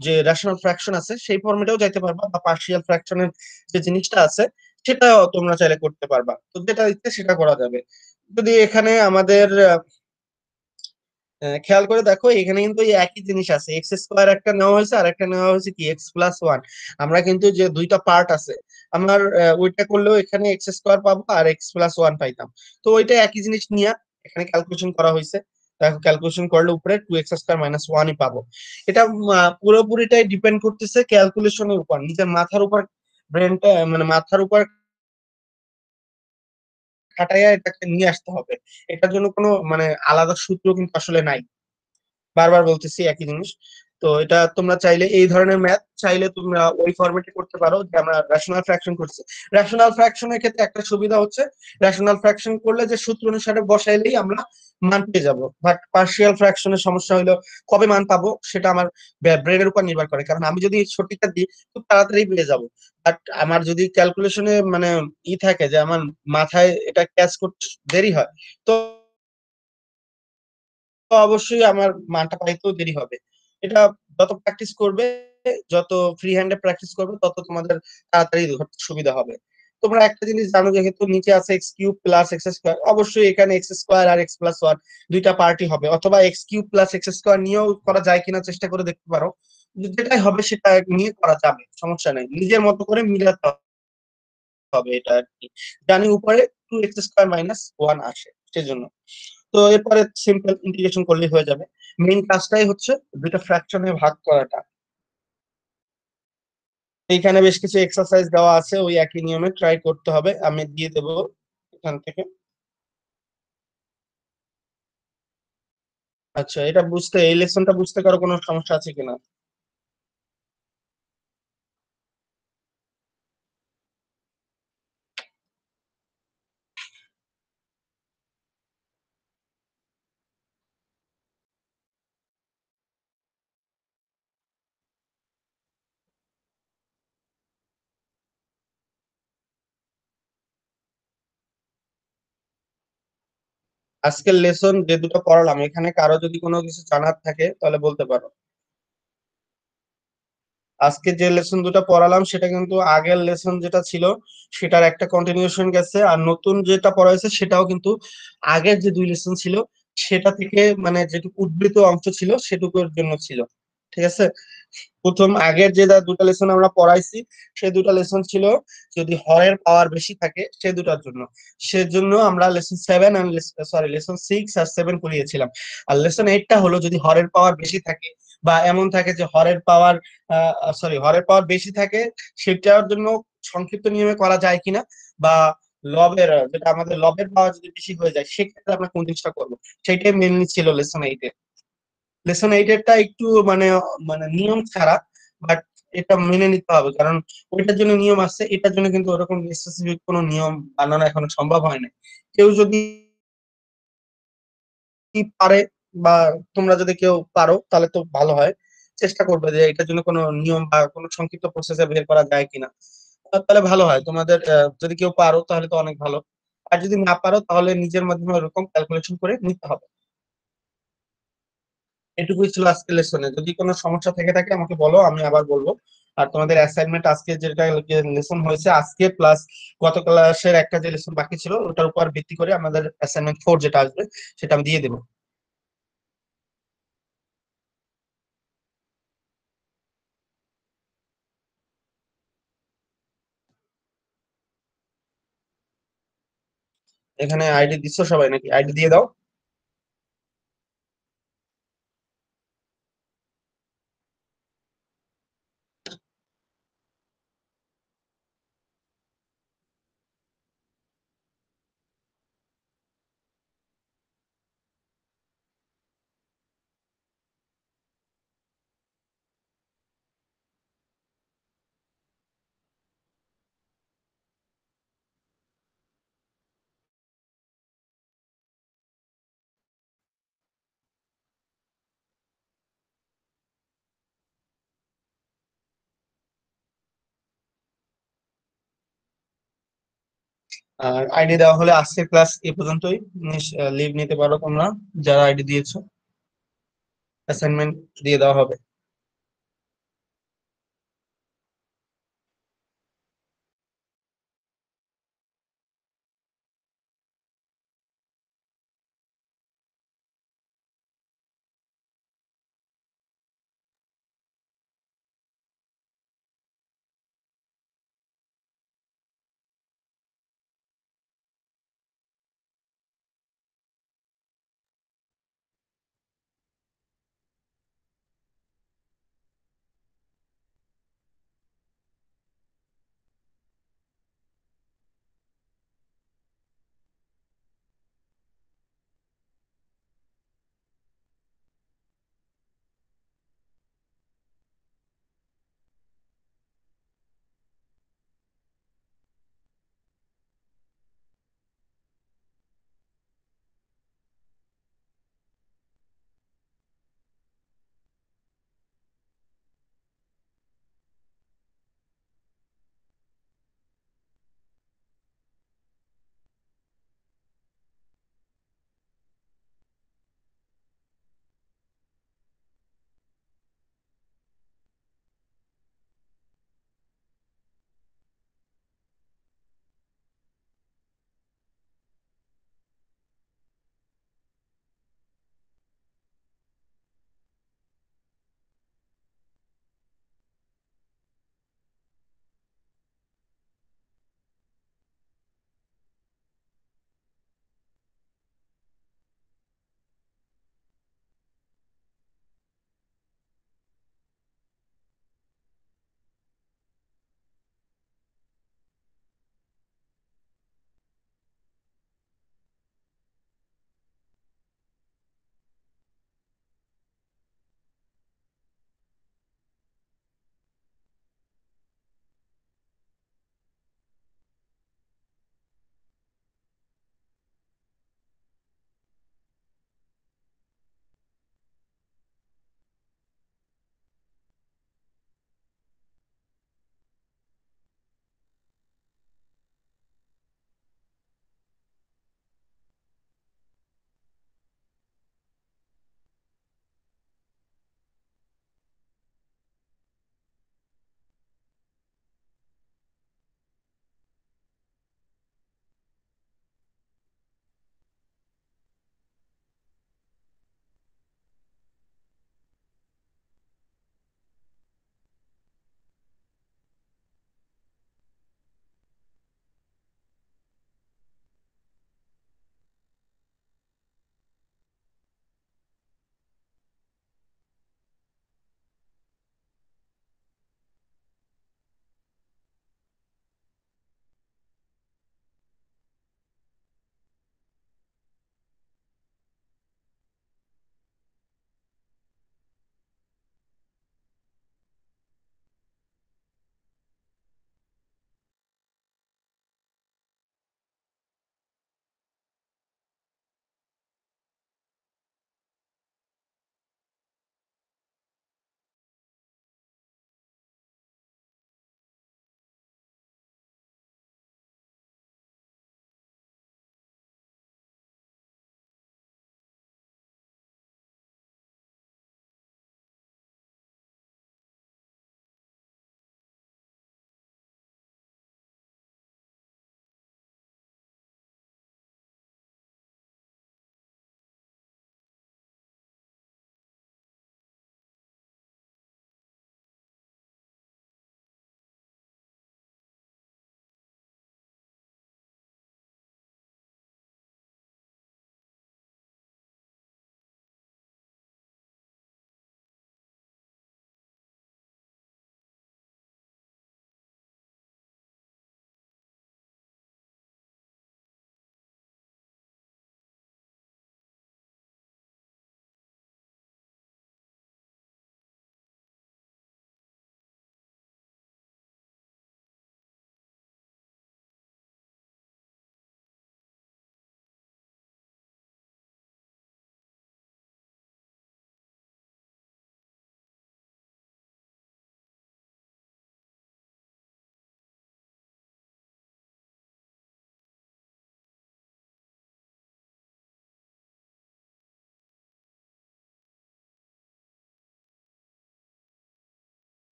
যে রেশনাল ফ্র্যাকশন আছে সেই ফর্মেটেও যাইতে পারবা, বা পার্শিয়াল ফ্র্যাকশনের যে জিনিসটা আছে সেটাও তোমরা চাইলে করতে পারবা, তো যেটা ইচ্ছে সেটা করা যাবে। যদি এখানে আমাদের খেয়াল করে দেখো, এখানে কিন্তু এই একই জিনিস আছে, x² একটা নেওয়া হয়েছে আর একটা নেওয়া হয়েছে কি x+1। আমরা কিন্তু যে দুইটা পার্ট আছে, আমার ওইটা করলেও এখানে x² পাবো আর x+1 পাইতাম। তো ওইটা একই জিনিস নিয়ে এখানে ক্যালকুলেশন করা হয়েছে। দেখো ক্যালকুলেশন করলে উপরে 2x² - 1 পাবো। এটা পুরোপুরিটাই ডিপেন্ড করতেছে ক্যালকুলেশনের উপর, নিজের মাথার উপর, ব্রেনটা মানে মাথার উপর খাটাইয়া এটাকে নিয়ে আসতে হবে। এটার জন্য কোনো মানে আলাদা সূত্র কিন্তু আসলে নাই, বারবার বলতেছি একই জিনিস। তো এটা তোমরা চাইলে এই ধরনের ম্যাথ চাইলে তোমরা ওই ফরম্যাটে করতে পারো যে আমরা রেশনাল ফ্র্যাকশন করছি। রেশনাল ফ্র্যাকশনের ক্ষেত্রে একটা সুবিধা হচ্ছে, রেশনাল ফ্র্যাকশন করলে যে সূত্র অনুসারে বসাইলেই আমরা মান পেয়ে যাবো। বাট পার্শিয়াল ফ্র্যাকশনের সমস্যা হলো কবে মান পাবো সেটা আমার ব্রেনের উপর নির্ভর করে, কারণ আমি যদি সঠিকটা দিই খুব তাড়াতাড়ি পেয়ে যাবো। বাট আমার যদি ক্যালকুলেশনে মানে থাকে যে আমার মাথায় এটা ক্যাচ করতে দেরি হয়, তো তো অবশ্যই আমার মানটা পাইতেও দেরি হবে। এটা যত প্র্যাকটিস করবে, যত ফ্রি হ্যান্ডে প্র্যাকটিস করবে, তত তোমাদের তাড়াতাড়ি ধরতে সুবিধা হবে। তোমরা একটা জিনিস জানো, যেহেতু নিচে আছে x³ + x², অবশ্যই এখানে x² আর x+1 দুইটা পার্টি হবে, অথবা x³ + x² নিয়েও করা যায় কিনা চেষ্টা করে দেখতে পারো। যেটাই হবে সেটা নিয়ে করা যাবে, সমস্যা নেই, নিজের মতো করে মিলাতে হবে এটা আর কি। জানি উপরে 2x² - 1 আসে সেজন্য। তো এরপরে সিম্পল ইন্টিগ্রেশন করলেই হয়ে যাবে। মেইন কাজটাই হচ্ছে দুইটা ফ্র্যাকশনে ভাগ করাটা। এইখানে বেশ কিছু এক্সারসাইজ দেওয়া আছে, ওই একই নিয়মে ট্রাই করতে হবে, আমি দিয়ে দেবো এখান থেকে। আচ্ছা, এটা বুঝতে, এই লেসনটা বুঝতে কারো কোনো সমস্যা আছে কিনা? আজকের লেসন যে দুটো পড়ালাম, এখানে কারো যদি কোনো কিছু জানার থাকে তাহলে বলতে পারো। আজকে যে লেসন দুটো পড়ালাম সেটা কিন্তু আগের লেসন যেটা ছিল সেটার একটা কন্টিনিউশন গেছে, আর নতুন যেটা পড়াইছে সেটাও কিন্তু আগের যে দুই লেসন ছিল সেটা থেকে মানে যেটুকু উদ্বৃত অংশ ছিল সেটুকুর জন্য ছিল। ঠিক আছে, প্রথম আগের যে দুটো লেসন আমরা পড়াইছি সেই দুটো লেসন ছিল যদি হরের পাওয়ার বেশি থাকে সে দুটার জন্য, সেজন্য আমরা লেসন 7 আর লেসন 6 আর 7 পড়িয়েছিলাম। আর লেসন 8টা হলো যদি হরের পাওয়ার বেশি থাকে, বা এমন থাকে যে হরের পাওয়ার বেশি থাকে, সেটার জন্য সংক্ষিপ্ত নিয়মে করা যায় কিনা, বা লবের যেটা আমাদের লবের পাওয়ার যদি বেশি হয়ে যায় সেক্ষেত্রে আমরা কোন জিনিসটা করবো, সেটাই মেনলি ছিল লেসন 8। লেসন 8 একটু মানে মানে নিয়ম ছাড়া, বাট এটা মেনে নিতে হবে, কারণ ওইটার জন্য নিয়ম আছে, এটার জন্য কিন্তু ওরকম স্পেসিফিক কোনো নিয়ম বানানো এখনো সম্ভব হয় না। কেউ যদি পারে, বা তোমরা যদি কেউ পারো তাহলে তো ভালো হয়, চেষ্টা করবে যে এটার জন্য কোনো নিয়ম বা কোনো সংক্ষিপ্ত প্রসেসে বের করা যায় কিনা। তাহলে ভালো হয় তোমাদের, যদি কেউ পারো তাহলে তো অনেক ভালো। আর যদি না পারো তাহলে নিজের মাধ্যমে ওরকম ক্যালকুলেশন করে নিতে হবে। এটুকুই ছিল আজকের লেসনে। যদি কোনো সমস্যা থেকে থাকে আমাকে বলো, আমি আবার বলবো। আর তোমাদের অ্যাসাইনমেন্ট আজকে যেটা লেসন হয়েছে আজকে প্লাস গত ক্লাসের একটা যে লেসন বাকি ছিল ওটার উপর ভিত্তি করে আমাদের অ্যাসাইনমেন্ট 4 যেটা আসবে সেটা আমি দিয়ে দেবো। এখানে আইডি দিচ্ছ সবাই নাকি? আইডি দিয়ে দাও। আর আইডি দেওয়া হলে আজকের ক্লাস এ পর্যন্তই। লিভ নিতে পারো তোমরা যারা আইডি দিয়েছো, অ্যাসাইনমেন্ট দিয়ে দেওয়া হবে।